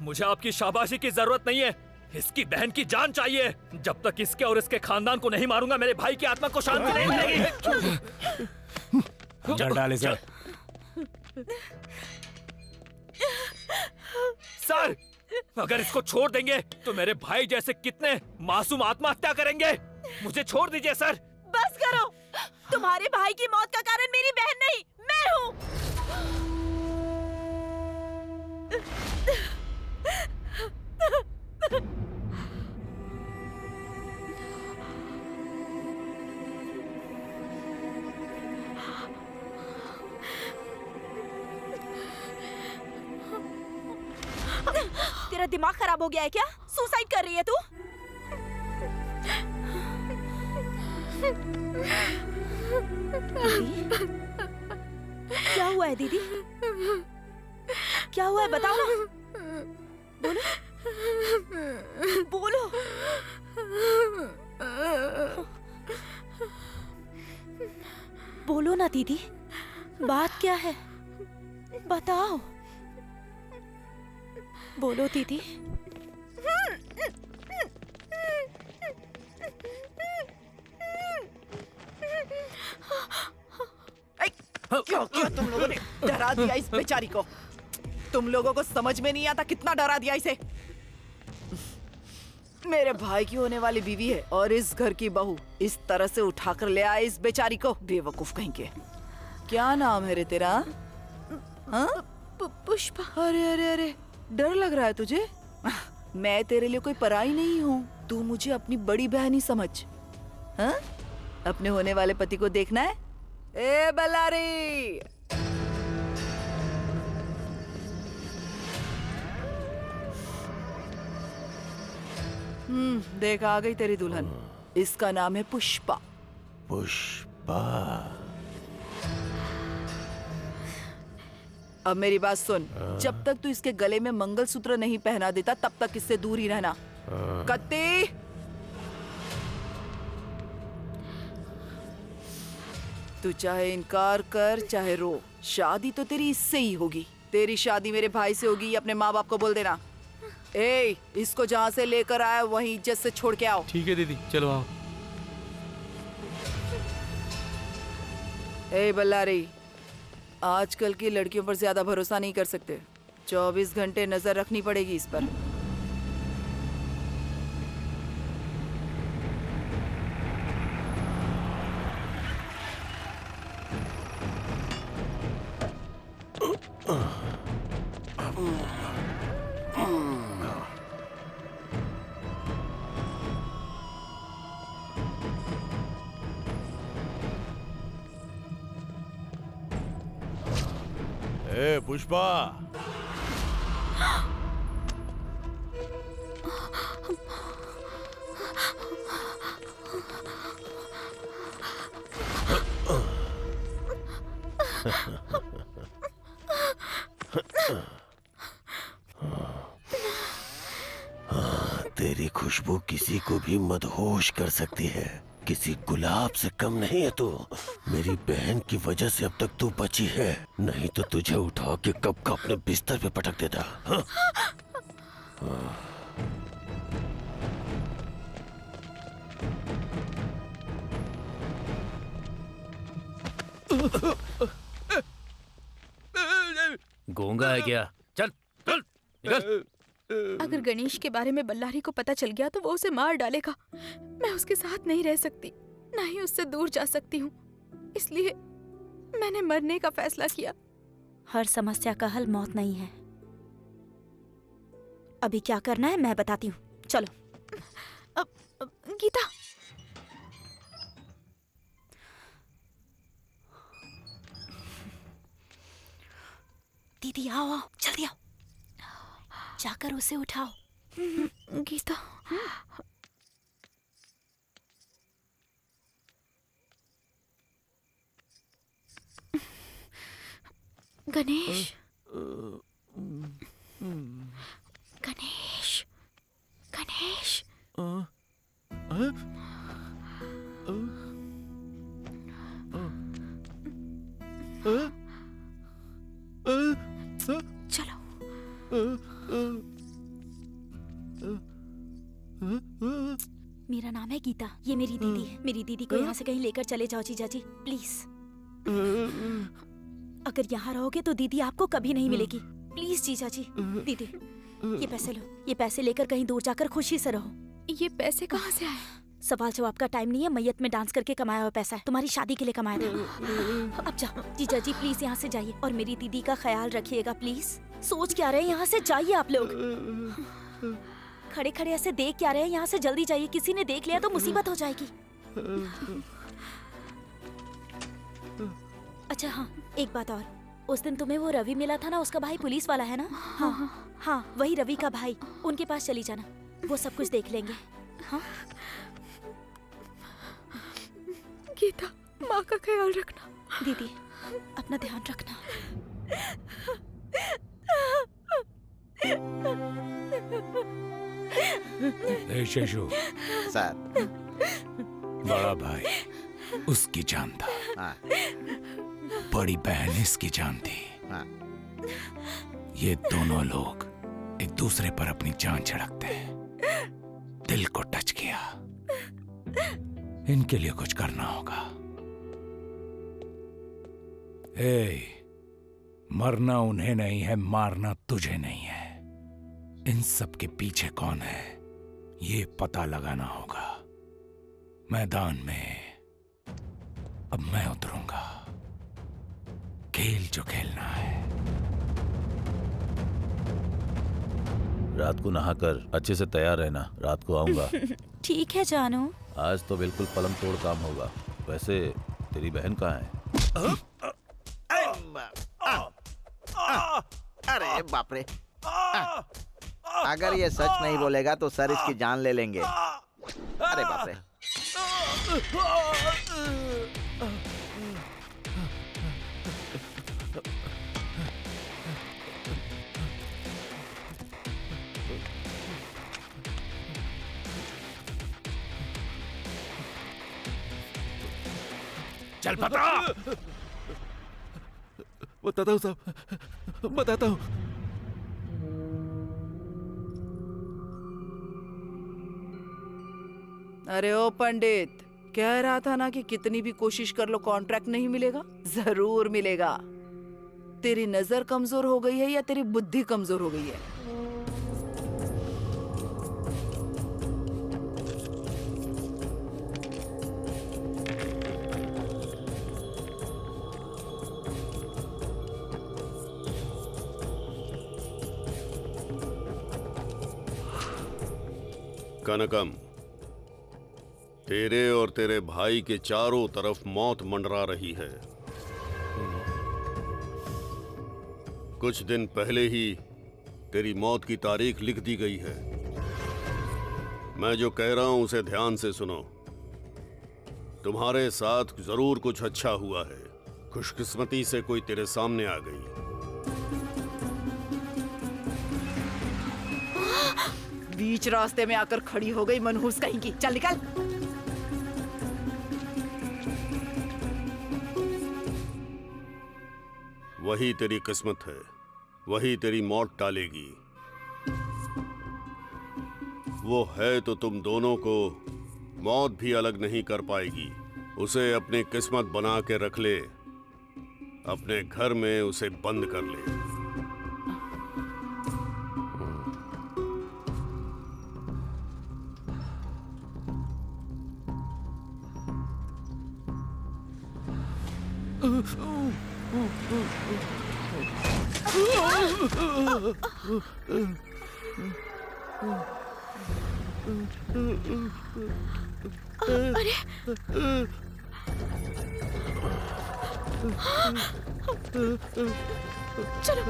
मुझे आपकी शाबाशी की जरूरत नहीं है। इसकी बहन की जान चाहिए। जब तक इसके और इसके खानदान को नहीं मारूंगा, मेरे भाई की आत्मा को शांति नहीं मिलेगी। जड़ डाले सर। सर, अगर इसको छोड़ देंगे तो मेरे भाई जैसे कितने मासूम आत्महत्या करेंगे। मुझे छोड़ दीजिए सर। बस करो। तुम्हारे भाई की मौत का कारण मेरी बहन नहीं, मैं हूँ। तेरा दिमाग खराब हो गया है क्या? सुसाइड कर रही है तू? क्या हुआ है दीदी? क्या हुआ है बताओ ना। बोलो बोलो ना दीदी, बात क्या है? बताओ, बोलो दीदी। क्यों क्यों तुम लोगों ने डरा दिया इस बेचारी को? तुम लोगों को समझ में नहीं आता कितना डरा दिया इसे। मेरे भाई की होने वाली बीवी है और इस घर की बहू इस तरह से उठाकर ले आए इस बेचारी को। बेवकूफ कहीं के। क्या नाम है रे तेरा? हाँ? पुष्पा। अरे अरे अरे, डर लग रहा है तुझे? मैं तेरे लिए कोई पराई नहीं हूँ। तू मुझे अपनी बड़ी बहन ही समझ। हाँ? अपने होने वाले पति को देखना है? ए बल्लारी, देख आ गई तेरी दुल्हन। इसका नाम है पुष्पा। पुष्पा। अब मेरी बात सुन, जब तक तू इसके गले में मंगलसूत्र नहीं पहना देता तब तक इससे दूर ही रहना। कत्ती, तू चाहे इनकार कर चाहे रो, शादी तो तेरी इससे ही होगी। तेरी शादी मेरे भाई से होगी, अपने माँ बाप को बोल देना। ए, इसको जहाँ से लेकर आया वहीं इज्जत से छोड़ के आओ। ठीक है दीदी, चलो आओ। ए बल्लारी, आजकल की लड़कियों पर ज्यादा भरोसा नहीं कर सकते। 24 घंटे नजर रखनी पड़ेगी इस पर। ए पुष्पा, तेरी खुशबू किसी को भी मदहोश कर सकती है। किसी गुलाब से कम नहीं है तू। मेरी बहन की वजह से अब तक तू बची है, नहीं तो तुझे उठा के कब का अपने बिस्तर पे पटक देता। हाँ? गूंगा है क्या? चल चल निकल। अगर गणेश के बारे में बल्लारी को पता चल गया तो वो उसे मार डालेगा। मैं उसके साथ नहीं रह सकती, ना ही उससे दूर जा सकती हूँ। इसलिए मैंने मरने का फैसला किया। हर समस्या का हल मौत नहीं है। अभी क्या करना है मैं बताती हूँ, चलो। गीता, दीदी आओ आओ, जल्दी आओ, जाकर उसे उठाओ। गीता, गणेश, गणेश, गणेश। चलो। मेरा नाम है गीता, ये मेरी दीदी है। मेरी दीदी को यहाँ से कहीं लेकर चले जाओ जीजा जी, प्लीज। अगर यहाँ रहोगे तो दीदी आपको कभी नहीं मिलेगी। प्लीज जीजा जी। दीदी ये पैसे लो, ये पैसे लेकर कहीं दूर जाकर खुशी से रहो। ये पैसे कहाँ से आए? सवाल जवाब का टाइम नहीं है। मैयत में डांस करके कमाया हुआ पैसा है, तुम्हारी शादी के लिए कमाया था। अब जाओ जीजा जी, प्लीज यहाँ से जाइए और मेरी दीदी का ख्याल रखिएगा प्लीज। सोच क्या रहे हैं, यहाँ से जाइए आप लोग। खड़े खड़े ऐसे देख क्या रहे हैं, यहाँ से जल्दी जाइए। किसी ने देख लिया तो मुसीबत हो जाएगी। अच्छा हाँ, एक बात और, उस दिन तुम्हें वो रवि मिला था ना, उसका भाई पुलिस वाला है ना? हाँ हाँ, वही रवि का भाई। उनके पास चली जाना, वो सब कुछ देख लेंगे। हाँ गीता, माँ का ख्याल रखना। दीदी अपना ध्यान रखना। शेषु सर, बड़ा भाई उसकी जान था। हाँ। बड़ी बहन इसकी जान थी। हाँ। ये दोनों लोग एक दूसरे पर अपनी जान छिड़कते हैं। दिल को टच किया। इनके लिए कुछ करना होगा। मरना उन्हें नहीं है, मारना तुझे नहीं है। इन सब के पीछे कौन है ये पता लगाना होगा। मैदान में अब मैं उतरूंगा। खेल जो खेलना है। रात को नहाकर अच्छे से तैयार रहना, रात को आऊंगा। ठीक है जानू। आज तो बिल्कुल पलंग तोड़ काम होगा। वैसे तेरी बहन कहाँ है? अरे बाप रे, अगर ये सच नहीं बोलेगा तो सर इसकी जान ले लेंगे। अरे बाप रे। चल पता। बताता हूँ साहब, बताता हूँ। अरे ओ पंडित, कह रहा था ना कि कितनी भी कोशिश कर लो कॉन्ट्रैक्ट नहीं मिलेगा। जरूर मिलेगा। तेरी नजर कमजोर हो गई है या तेरी बुद्धि कमजोर हो गई है? कनकम, तेरे और तेरे भाई के चारों तरफ मौत मंडरा रही है। कुछ दिन पहले ही तेरी मौत की तारीख लिख दी गई है। मैं जो कह रहा हूं उसे ध्यान से सुनो। तुम्हारे साथ जरूर कुछ अच्छा हुआ है, खुशकिस्मती से कोई तेरे सामने आ गई। बीच रास्ते में आकर खड़ी हो गई मनहूस कहीं की। चल निकल। वही तेरी किस्मत है, वही तेरी मौत टालेगी। वो है तो तुम दोनों को मौत भी अलग नहीं कर पाएगी। उसे अपनी किस्मत बना के रख ले, अपने घर में उसे बंद कर ले। अरे चलो।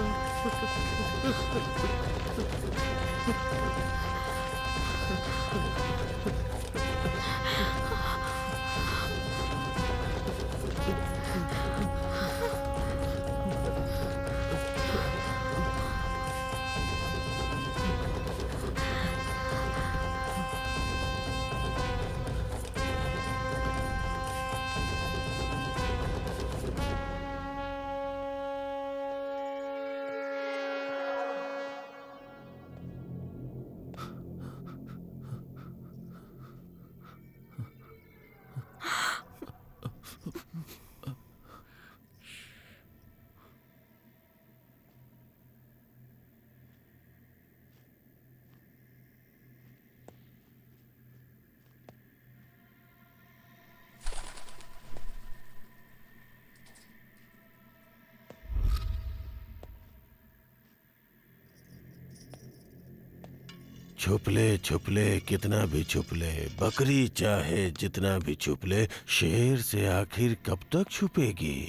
छुप ले कितना भी छुप ले, बकरी चाहे जितना भी छुप ले, शेर से आखिर कब तक छुपेगी?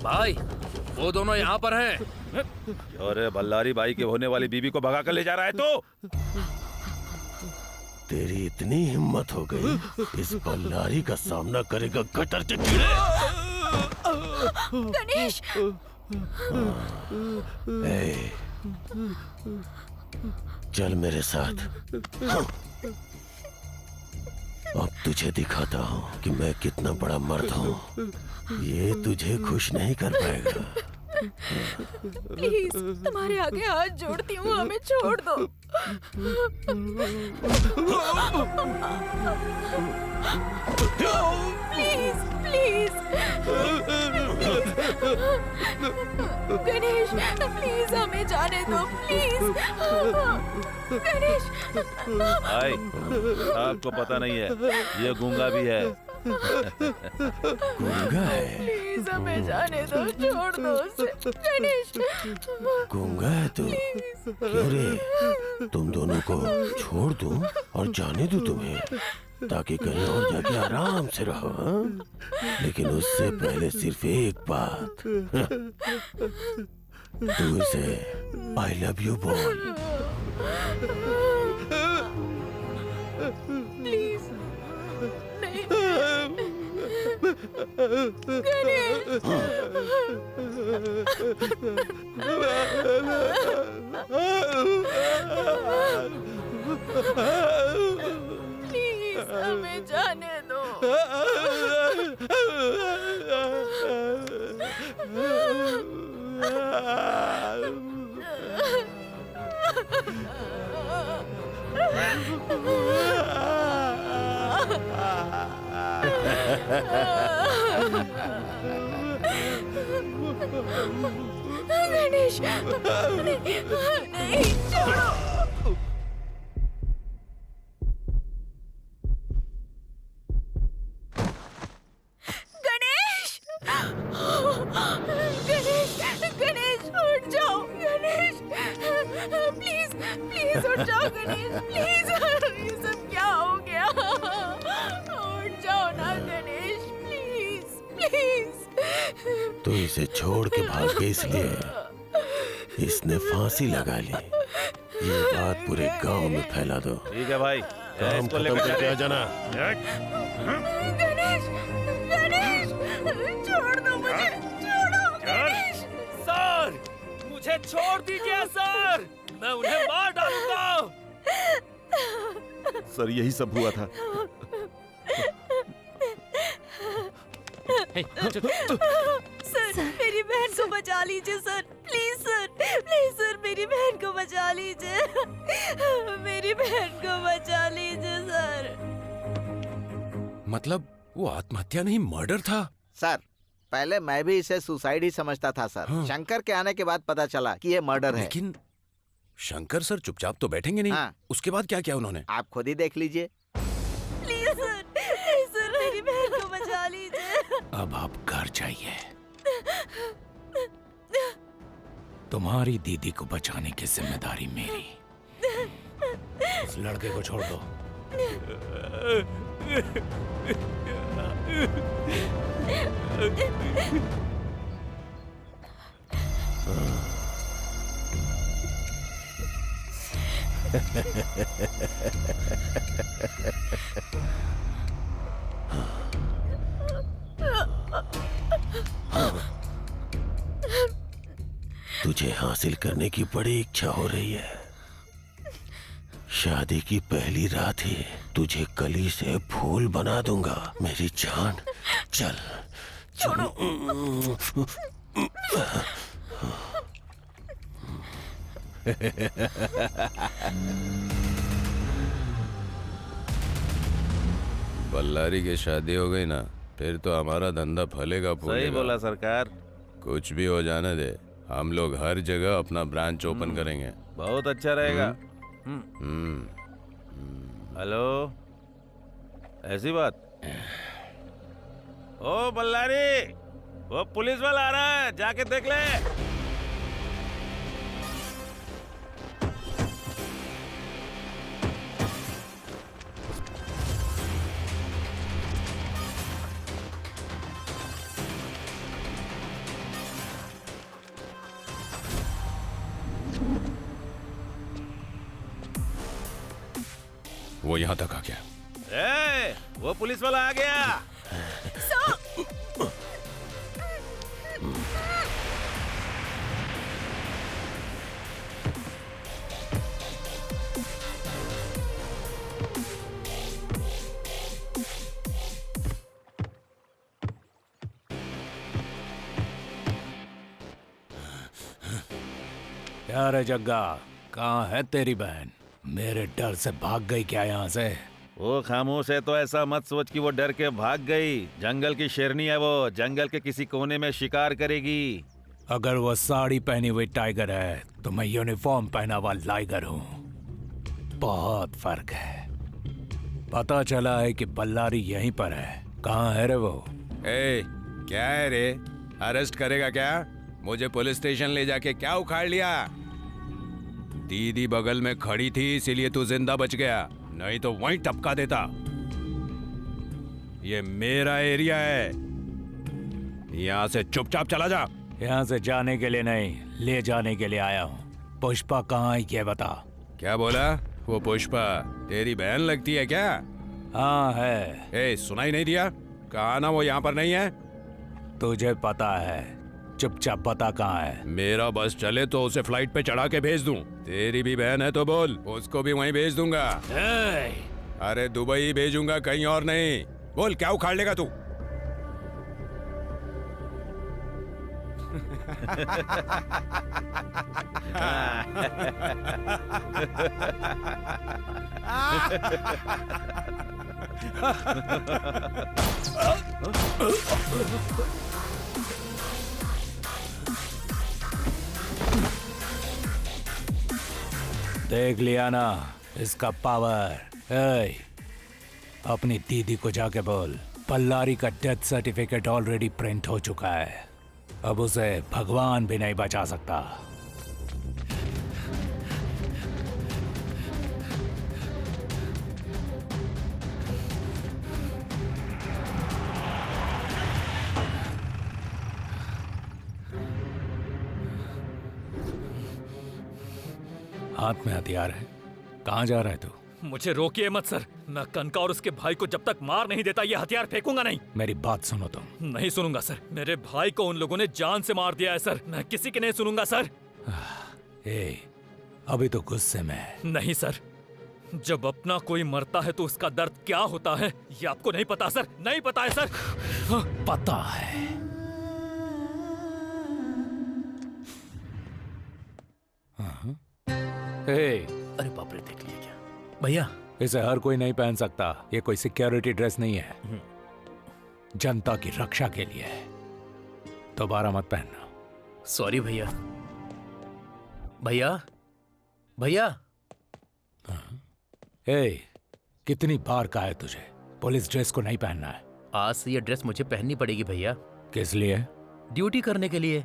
भाई वो दोनों यहाँ पर हैं। अरे बल्लारी बाई के होने वाली बीबी को भगा कर ले जा रहा है तो? तेरी इतनी हिम्मत हो गई, इस बल्लारी का सामना करेगा गटर के कीड़े। गणेश! चल मेरे साथ। अब तुझे दिखाता हूँ कि मैं कितना बड़ा मर्द हूँ। ये तुझे खुश नहीं कर पाएगा। प्लीज तुम्हारे आगे हाथ जोड़ती हूँ, हमें छोड़ दो। प्लीज प्लीज गणेश, प्लीज हमें जाने दो प्लीज। गणेश भाई आपको पता नहीं है, ये गूंगा भी है। गूंगा है? प्लीज हमें जाने दो, छोड़ दो उसे। गणेश गूंगा है तो क्यों रे, तुम दोनों को छोड़ दूं और जाने दूं तुम्हें, ताकि कहीं और जाके आराम से रहो। हाँ? लेकिन उससे पहले सिर्फ एक बात, तू इसे आई लव यू बोल। प्लीज नहीं। गणेश प्लीज हमें जाने दो। गणेश नहीं, छोड़ो। गणेश गणेश उठ जाओ। गणेश प्लीज प्लीज उठ जाओ। गणेश प्लीज, ये सब क्या हो गया? उठ जाओ ना गणेश, प्लीज प्लीज। तो इसे छोड़ के भाग गई, इसलिए इसने फांसी लगा ली। ये बात पूरे गांव में फैला दो। ठीक है भाई, काम इसको खत्म लेकर करके आ चले। जाना। गणेश, गणेश, छोड़ दो मुझे, छोड़ो गणेश। सर, मुझे छोड़ दीजिए सर, मैं उन्हें मार डालूंगा। सर यही सब हुआ था। सर, मेरी बहन को बचा लीजिए sir, please sir, please sir, मेरी बहन को बचा लीजिए, मेरी बहन को बचा लीजिए सर। मतलब वो आत्महत्या नहीं, मर्डर था। सर पहले मैं भी इसे सुसाइड ही समझता था सर। हाँ। शंकर के आने के बाद पता चला कि ये मर्डर है। लेकिन शंकर सर चुपचाप तो बैठेंगे नहीं। हाँ। उसके बाद क्या किया उन्होंने? आप खुद ही देख लीजिए। प्लीज सर, प्लीज सर, मेरी बहन को बचा लीजिए। अब आप घर जाइए। तुम्हारी दीदी को बचाने की जिम्मेदारी मेरी। उस लड़के को छोड़ दो। तुझे हासिल करने की बड़ी इच्छा हो रही है। शादी की पहली रात ही तुझे कली से फूल बना दूंगा मेरी जान। चल बल्लारी की शादी हो गई ना, फिर तो हमारा धंधा फलेगा सही फूलेगा। बोला सरकार। कुछ भी हो जाने दे, हम लोग हर जगह अपना ब्रांच ओपन करेंगे। बहुत अच्छा रहेगा। हेलो, ऐसी बात। ओ बल्लारी, वो पुलिस वाला आ रहा है, जाके देख ले। वो यहाँ तक आ गया। ए, वो पुलिस वाला आ गया। क्या रे जग्गा, कहाँ है तेरी बहन? मेरे डर से भाग गई क्या यहाँ से? वो खामोश है तो ऐसा मत सोच कि वो डर के भाग गई। जंगल की शेरनी है वो, जंगल के किसी कोने में शिकार करेगी। अगर वो साड़ी पहनी हुई टाइगर है तो मैं यूनिफॉर्म पहना हुआ लाइगर हूँ। बहुत फर्क है। पता चला है कि बल्लारी यहीं पर है। कहाँ है रे वो? ए, क्या है रे? अरेस्ट करेगा क्या? मुझे पुलिस स्टेशन ले जाके क्या उखाड़ लिया? दीदी बगल में खड़ी थी इसीलिए तू जिंदा बच गया, नहीं तो वहीं टपका देता। ये मेरा एरिया है, यहाँ से चुपचाप चला जा। यहाँ से जाने के लिए नहीं, ले जाने के लिए आया हूँ। पुष्पा कहाँ है ये बता। क्या बोला? वो पुष्पा तेरी बहन लगती है क्या? हाँ है। ए, सुनाई नहीं दिया? कहा ना वो यहाँ पर नहीं है। तुझे पता है, चुपचाप बता कहाँ है। मेरा बस चले तो उसे फ्लाइट पे चढ़ा के भेज दूं। तेरी भी बहन है तो बोल, उसको भी वहीं भेज दूंगा। अरे दुबई भेजूंगा, कहीं और नहीं। बोल, क्या उखाड़ लेगा तू? देख लिया ना इसका पावर। ए, अपनी दीदी को जाके बोल, बल्लारी का डेथ सर्टिफिकेट ऑलरेडी प्रिंट हो चुका है। अब उसे भगवान भी नहीं बचा सकता। हाथ में हथियार है। कहाँ जा रहा है तू? मुझे रोकिए मत सर। मैं कनका और उसके भाई को जब तक मार नहीं देता ये हथियार फेंकूंगा नहीं। मेरी बात सुनो तुम। नहीं सुनूंगा सर। मेरे भाई को उन लोगों ने जान से मार दिया है सर। मैं किसी की नहीं सुनूंगा सर। अभी तो गुस्से में है। नहीं सर, जब अपना कोई मरता है तो उसका दर्द क्या होता है ये आपको नहीं पता सर। नहीं पता है सर। पता है। अरे बाप रे, देख लिया क्या भैया? इसे हर कोई नहीं पहन सकता। ये कोई सिक्योरिटी ड्रेस नहीं है, जनता की रक्षा के लिए है। दोबारा मत पहनना। सॉरी भैया। भैया भैया। कितनी बार कहा है तुझे पुलिस ड्रेस को नहीं पहनना है? आज से ये ड्रेस मुझे पहननी पड़ेगी भैया। किस लिए? ड्यूटी करने के लिए।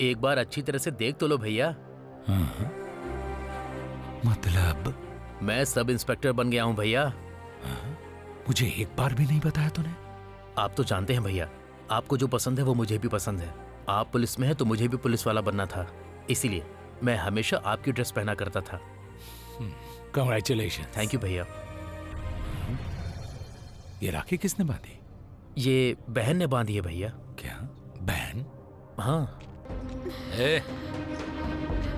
एक बार अच्छी तरह से देख तो लो भैया। मतलब? मैं सब इंस्पेक्टर बन गया हूँ भैया। मुझे एक बार भी नहीं बताया तूने। आप तो जानते हैं भैया, आपको जो पसंद है वो मुझे भी पसंद है। आप पुलिस में हैं तो मुझे भी पुलिस वाला बनना था, इसीलिए मैं हमेशा आपकी ड्रेस पहना करता था। Congratulations। थैंक यू भैया। ये राखी किसने बांधी? ये बहन ने बांधी है भैया। क्या बहन? हाँ।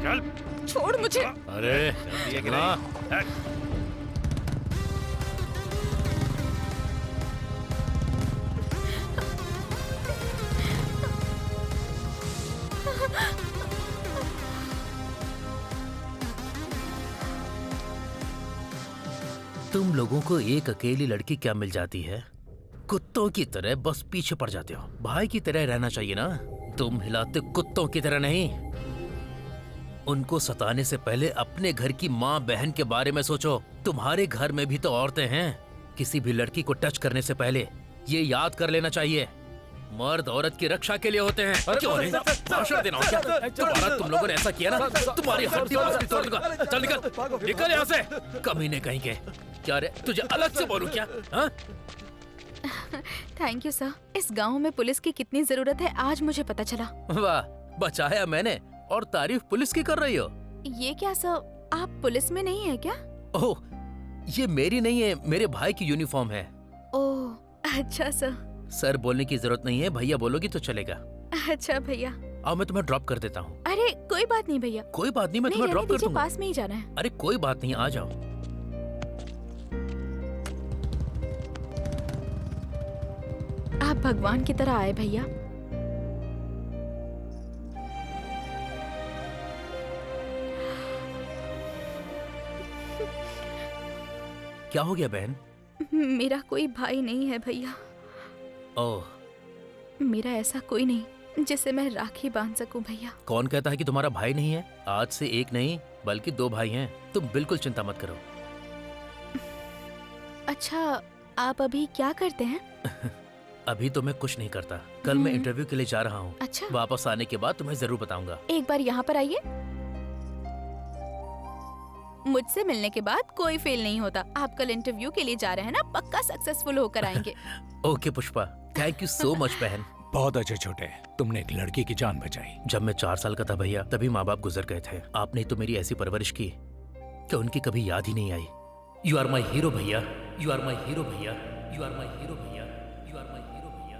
चल छोड़ मुझे। अरे तुम लोगों को एक अकेली लड़की क्या मिल जाती है? कुत्तों की तरह बस पीछे पड़ जाते हो। भाई की तरह रहना चाहिए ना। तुम हिलाते कुत्तों की तरह नहीं। उनको सताने से पहले अपने घर की माँ बहन के बारे में सोचो। तुम्हारे घर में भी तो औरतें हैं। किसी भी लड़की को टच करने से पहले ये याद कर लेना चाहिए, मर्द औरत की रक्षा के लिए होते हैं। क्यों नहीं? भाषण देना हो क्या? तुम्हारा तुम लोगों ने ऐसा किया ना, तुम्हारी हड्डी बस्ती तोड़ दूंगा। चल निकल, निकल यहाँ से। कमीने कहीं के। क्या रे, तुझे अलग से बोलूं क्या? हाँ? Thank you sir. इस गांव में पुलिस की कितनी जरूरत है आज मुझे पता चला। वाह, बचाया मैंने और तारीफ पुलिस की कर रही हो। ये क्या सर, आप पुलिस में नहीं है क्या? ओह, ये मेरी नहीं है, मेरे भाई की यूनिफॉर्म है। ओह अच्छा सर। सर बोलने की जरूरत नहीं है, भैया बोलोगी तो चलेगा। अच्छा भैया। आओ मैं तुम्हें ड्रॉप कर देता हूँ। अरे कोई बात नहीं भैया। कोई बात नहीं, मैं तुम्हें ड्रॉप कर दूंगा। पास में ही जाना है। अरे कोई बात नहीं, आ जाओ। आप भगवान की तरह आए भैया। क्या हो गया बहन? मेरा कोई भाई नहीं है भैया। ओह, मेरा ऐसा कोई नहीं जिससे मैं राखी बांध सकूं भैया। कौन कहता है कि तुम्हारा भाई नहीं है? आज से एक नहीं बल्कि 2 भाई हैं। तुम बिल्कुल चिंता मत करो। अच्छा, आप अभी क्या करते हैं? अभी तो मैं कुछ नहीं करता। कल मैं इंटरव्यू के लिए जा रहा हूँ। अच्छा। वापस आने के बाद तुम्हें जरूर बताऊंगा। एक बार यहाँ पर आइए। मुझसे मिलने के बाद कोई फेल नहीं होता। आप कल इंटरव्यू के लिए जा रहे हैं ना, पक्का सक्सेसफुल होकर आएंगे। Okay Pushpa, thank you so much बहन। बहुत अच्छे छोटे, तुमने एक लड़की की जान बचाई। जब मैं 4 साल का था भैया, तभी माँ बाप गुजर गए थे। आपने तो मेरी ऐसी परवरिश की कि उनकी कभी याद ही नहीं आई। यू आर माई हीरो भैया, यू आर माई हीरो भैया, यू आर माई हीरो भैया, यू आर माई हीरो भैया।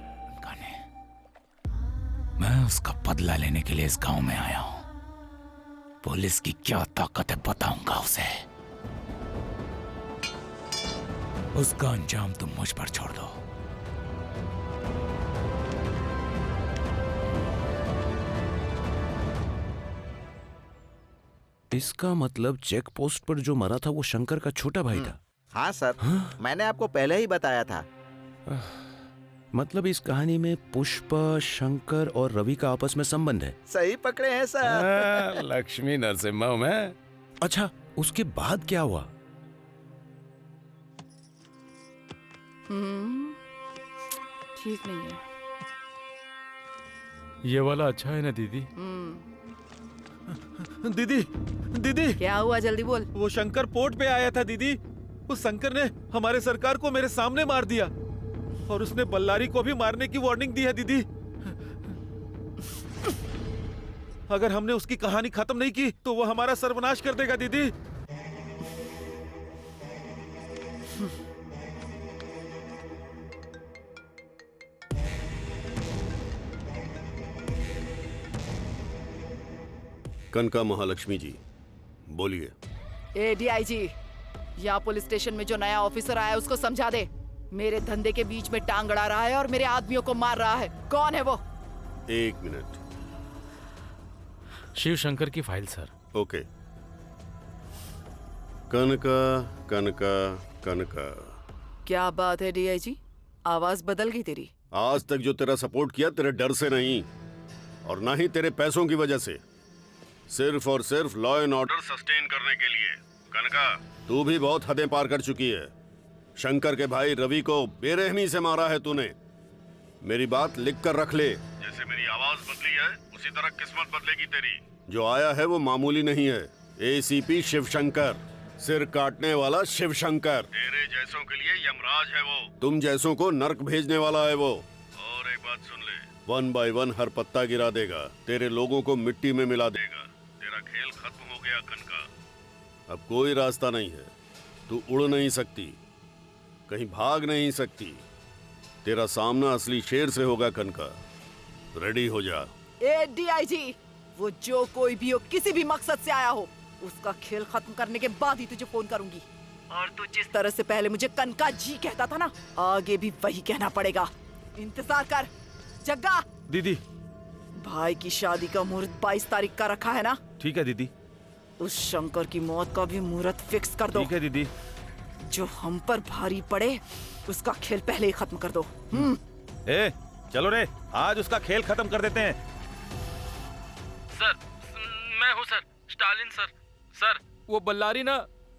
मैं उसका बदला लेने के लिए इस गांव में आया हूँ। पुलिस की क्या ताकत है बताऊंगा उसे। उसका अंजाम तुम मुझ पर छोड़ दो। इसका मतलब चेक पोस्ट पर जो मरा था वो शंकर का छोटा भाई था। हाँ सर। मैंने आपको पहले ही बताया था। मतलब इस कहानी में पुष्पा, शंकर और रवि का आपस में संबंध है। सही पकड़े हैं सर। लक्ष्मी नरसिम्हा मैं। अच्छा, उसके बाद क्या हुआ? ठीक नहीं है। ये वाला अच्छा है ना दीदी? दीदी, दीदी क्या हुआ, जल्दी बोल। वो शंकर पोर्ट पे आया था दीदी। उस शंकर ने हमारे सरकार को मेरे सामने मार दिया और उसने बल्लारी को भी मारने की वार्निंग दी है दीदी। अगर हमने उसकी कहानी खत्म नहीं की तो वो हमारा सर्वनाश कर देगा दीदी। कनका महालक्ष्मी जी, बोलिए। ए डीआईजी, यहाँ पुलिस स्टेशन में जो नया ऑफिसर आया है उसको समझा दे। मेरे धंधे के बीच में टांग अड़ा रहा है और मेरे आदमियों को मार रहा है। कौन है वो? 1 मिनट। शिव शंकर की फाइल सर। ओके। कनका कनका कनका। क्या बात है डीआईजी, आवाज बदल गई तेरी। आज तक जो तेरा सपोर्ट किया तेरे डर से नहीं और ना ही तेरे पैसों की वजह से, सिर्फ और सिर्फ लॉ एंड ऑर्डर सस्टेन करने के लिए। कनका, तू भी बहुत हदें पार कर चुकी है। शंकर के भाई रवि को बेरहमी से मारा है तूने। मेरी बात लिख कर रख ले। जैसे मेरी आवाज बदली है उसी तरह किस्मत बदलेगी तेरी। जो आया है वो मामूली नहीं है, एसीपी शिवशंकर, सिर काटने वाला शिवशंकर। तेरे जैसों के लिए यमराज है वो, तुम जैसों को नर्क भेजने वाला है वो। और एक बात सुन ले, 1 बाय 1 हर पत्ता गिरा देगा, तेरे लोगों को मिट्टी में मिला देगा। तेरा खेल खत्म हो गया कनका। अब कोई रास्ता नहीं है, तू उड़ नहीं सकती, कहीं भाग नहीं सकती। तेरा सामना असली शेर से होगा कनका। रेडी हो जा। ए डीआईजी, वो जो कोई भी हो, किसी भी मकसद से आया हो, उसका खेल खत्म करने के बाद ही तुझे फोन करूंगी। और तू जिस तरह से पहले मुझे कनका जी कहता था ना, आगे भी वही कहना पड़ेगा। इंतजार कर। जग्गा। दीदी। भाई की शादी का मुहूर्त 22 तारीख का रखा है ना? ठीक है दीदी। उस शंकर की मौत का भी मुहूर्त फिक्स कर दो। ठीक है दीदी। जो हम पर भारी पड़े उसका खेल पहले ही खत्म कर दो। ए, चलो रे, आज उसका खेल खत्म कर देते हैं। सर, मैं हूँ सर, स्टालिन सर। सर, वो बल्लारी ना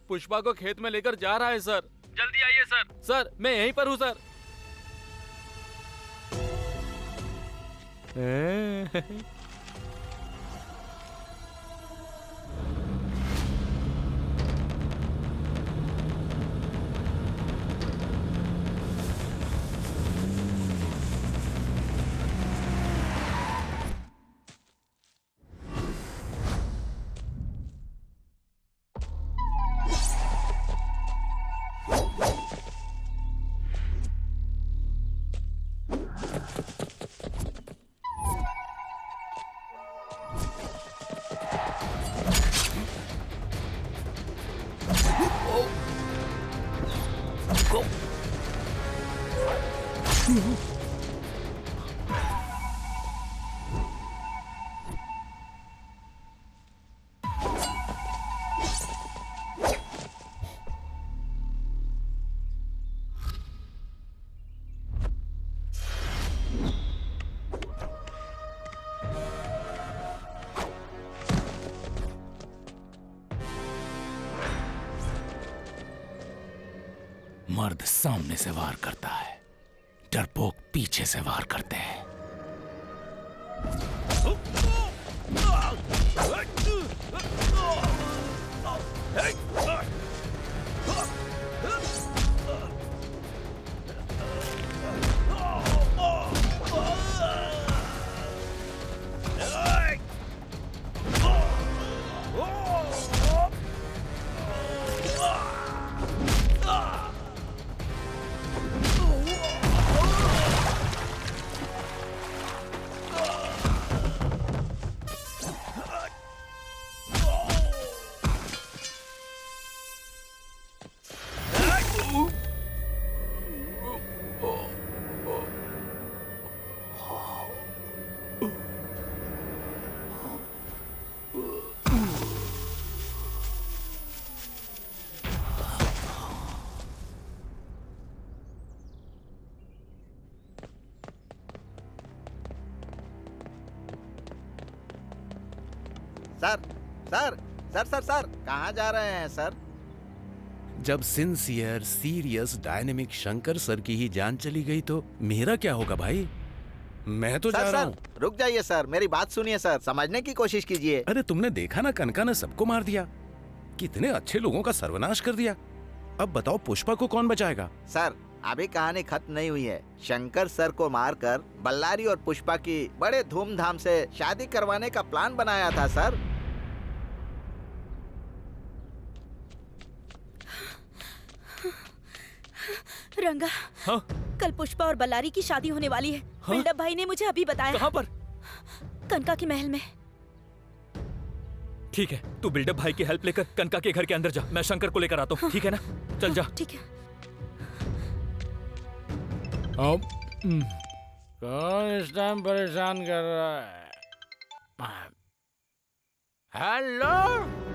पुष्पा को खेत में लेकर जा रहा है सर। जल्दी आइए सर। सर, मैं यहीं पर हूँ सर। मर्द सामने से वार करता है, डरपोक पीछे से वार करते हैं। Sir sir sir sir sir कहाँ जा रहे हैं सर? जब sincere serious dynamic Shankar sir की ही जान चली गई तो मेरा क्या होगा भाई? मैं तो जा रहा हूँ। रुक जाइए सर, मेरी बात सुनिए सर, समझने की कोशिश कीजिए। अरे तुमने देखा ना, कनका ने सबको मार दिया, कितने अच्छे लोगों का सर्वनाश कर दिया। अब बताओ पुष्पा को कौन बचाएगा? सर अभी कहानी खत्म नहीं हुई है। शंकर सर को मारकर बल्लारी और पुष्पा की बड़े धूमधाम से शादी करवाने का प्लान बनाया था सर। रंगा, हाँ? कल पुष्पा और बल्लारी की शादी होने वाली है। हाँ? बिल्डअप भाई ने मुझे अभी बताया। कहाँ पर? कनका के महल में। ठीक है, तू बिल्डअप भाई की हेल्प लेकर कनका के घर के अंदर जा। मैं शंकर को लेकर आता हूँ। ठीक है ना? चल जा। ठीक है। कौन इस टाइम परेशान कर रहा है? हेलो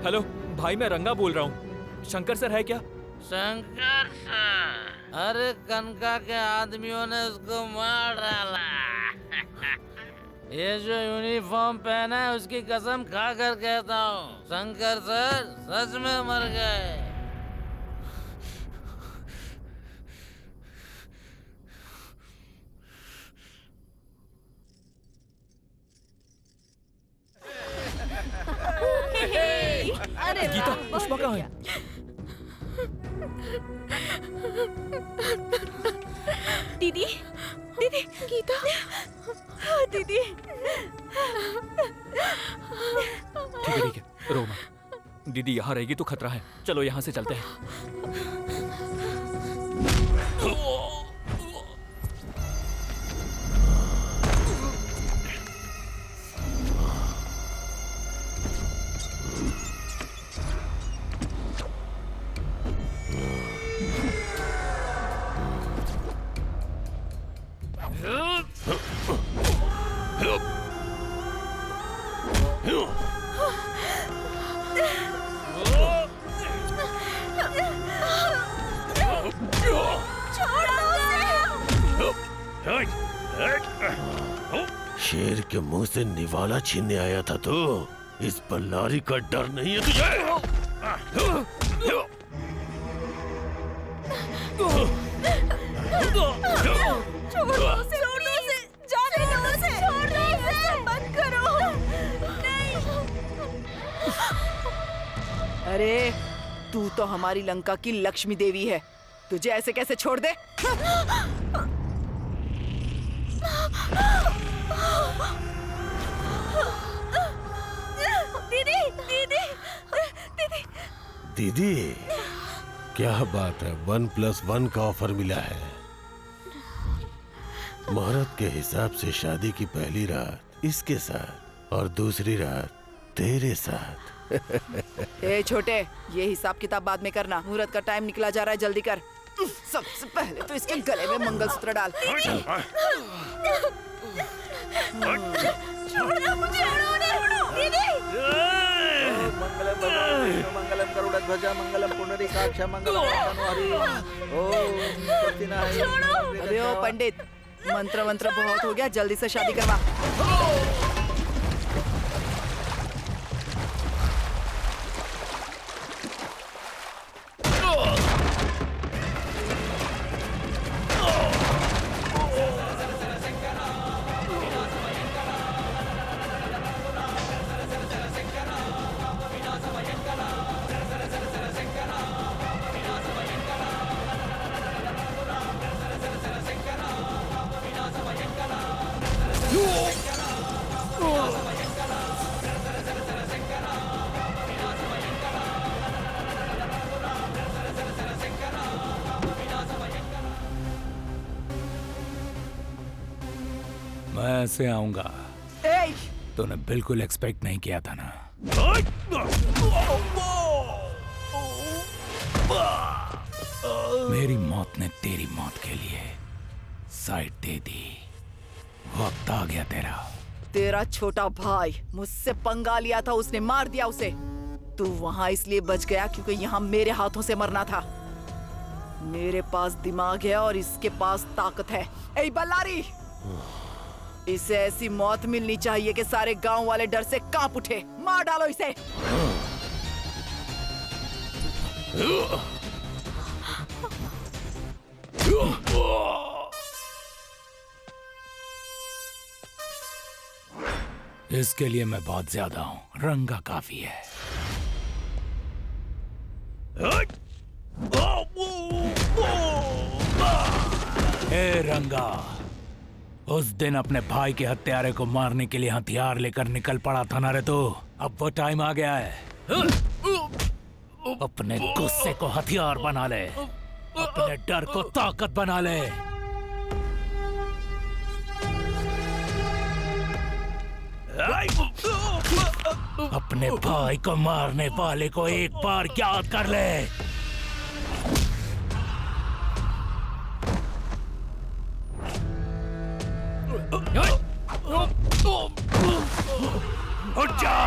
हेलो भाई, मैं रंगा बोल रहा हूँ। शंकर सर है क्या? शंकर सर, अरे कनका के आदमियों ने उसको मार डाला। ये जो यूनिफॉर्म पहना है उसकी कसम खा कर कहता हूँ, शंकर सर सच में मर गए। अरे गीता, पुष्पा कहाँ है? दीदी, दीदी, गीता, दीदी। ठीक है, रो मत। दीदी यहाँ रहेगी तो खतरा है। चलो यहाँ से चलते हैं। शेर के मुंह से निवाला छीनने आया था तो इस बल्लारी का डर नहीं है तुझे? अरे तू तो हमारी लंका की लक्ष्मी देवी है, तुझे ऐसे कैसे छोड़ दे? दीदी, दीदी, दीदी। दीदी, क्या बात है, 1+1 का ऑफर मिला है। मुहूर्त के हिसाब से शादी की पहली रात इसके साथ और दूसरी रात तेरे साथ। ए छोटे, ये हिसाब किताब बाद में करना। मुहूर्त का टाइम निकला जा रहा है, जल्दी कर। सबसे पहले तो इसके गले में मंगलसूत्र डाल। छोड़ो मुझे, दीदी। मंगलम गरुड़ध्वजा मंगलम पुंडरीकाक्ष मंगलम तनोहरि। अरे ओ पंडित, मंत्र मंत्र बहुत हो गया, जल्दी से शादी करवा। मैं ऐसे आऊंगा तूने बिल्कुल एक्सपेक्ट नहीं किया था ना। मेरी मौत ने तेरी मौत के लिए साइड दे दी। वक्त आ गया तेरा। तेरा छोटा भाई मुझसे पंगा लिया था, उसने मार दिया उसे। तू वहां इसलिए बच गया क्योंकि यहाँ मेरे हाथों से मरना था। मेरे पास दिमाग है और इसके पास ताकत है। ए बल्लारी, इसे ऐसी मौत मिलनी चाहिए कि सारे गांव वाले डर से कांप उठे। मार डालो इसे। इसके लिए मैं बहुत ज्यादा हूं, रंगा काफी है। ए रंगा, उस दिन अपने भाई के हत्यारे को मारने के लिए हथियार लेकर निकल पड़ा था ना रे तू। अब वो टाइम आ गया है, अपने गुस्से को हथियार बना ले, अपने डर को ताकत बना ले। अपने भाई को मारने वाले को एक बार याद कर ले। उठ जा।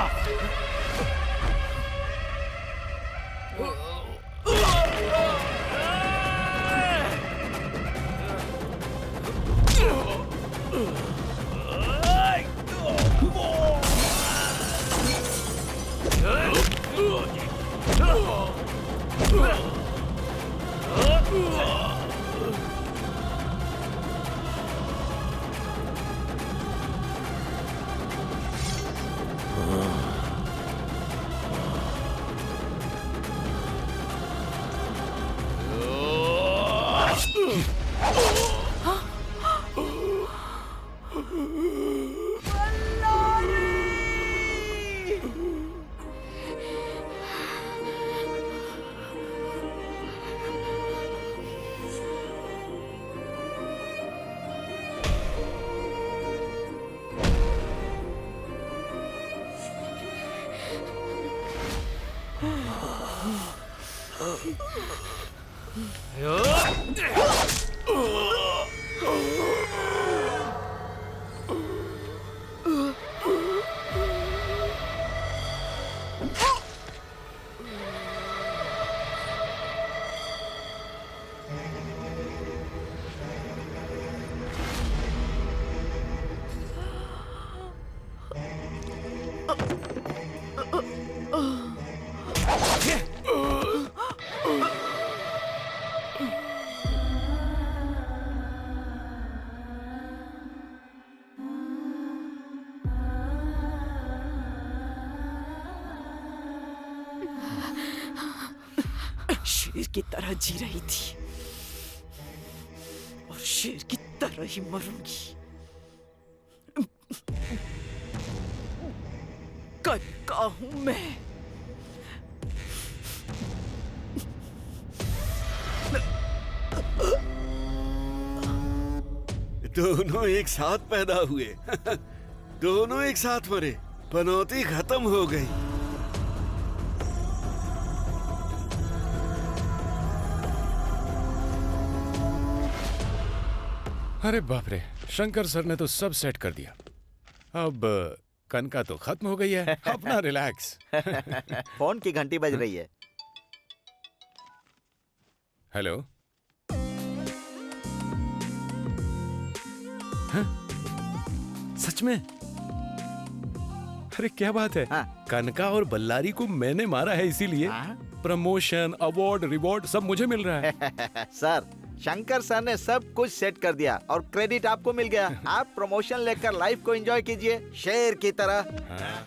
शेर की तरह जी रही थी और शेर की तरह ही मरूंगी। कनका हूं मैं। दोनों एक साथ पैदा हुए दोनों एक साथ मरे, पनौती खत्म हो गई। अरे बाप रे, शंकर सर ने तो सब सेट कर दिया। अब कनका तो खत्म हो गई है, अपना रिलैक्स। फोन की घंटी बज रही है। हेलो। हाँ? सच में? अरे क्या बात है। कनका और बल्लारी को मैंने मारा है, इसीलिए प्रमोशन, अवार्ड, रिवॉर्ड सब मुझे मिल रहा है। सर, शंकर सर ने सब कुछ सेट कर दिया और क्रेडिट आपको मिल गया। आप प्रमोशन लेकर लाइफ को एंजॉय कीजिए शेर की तरह।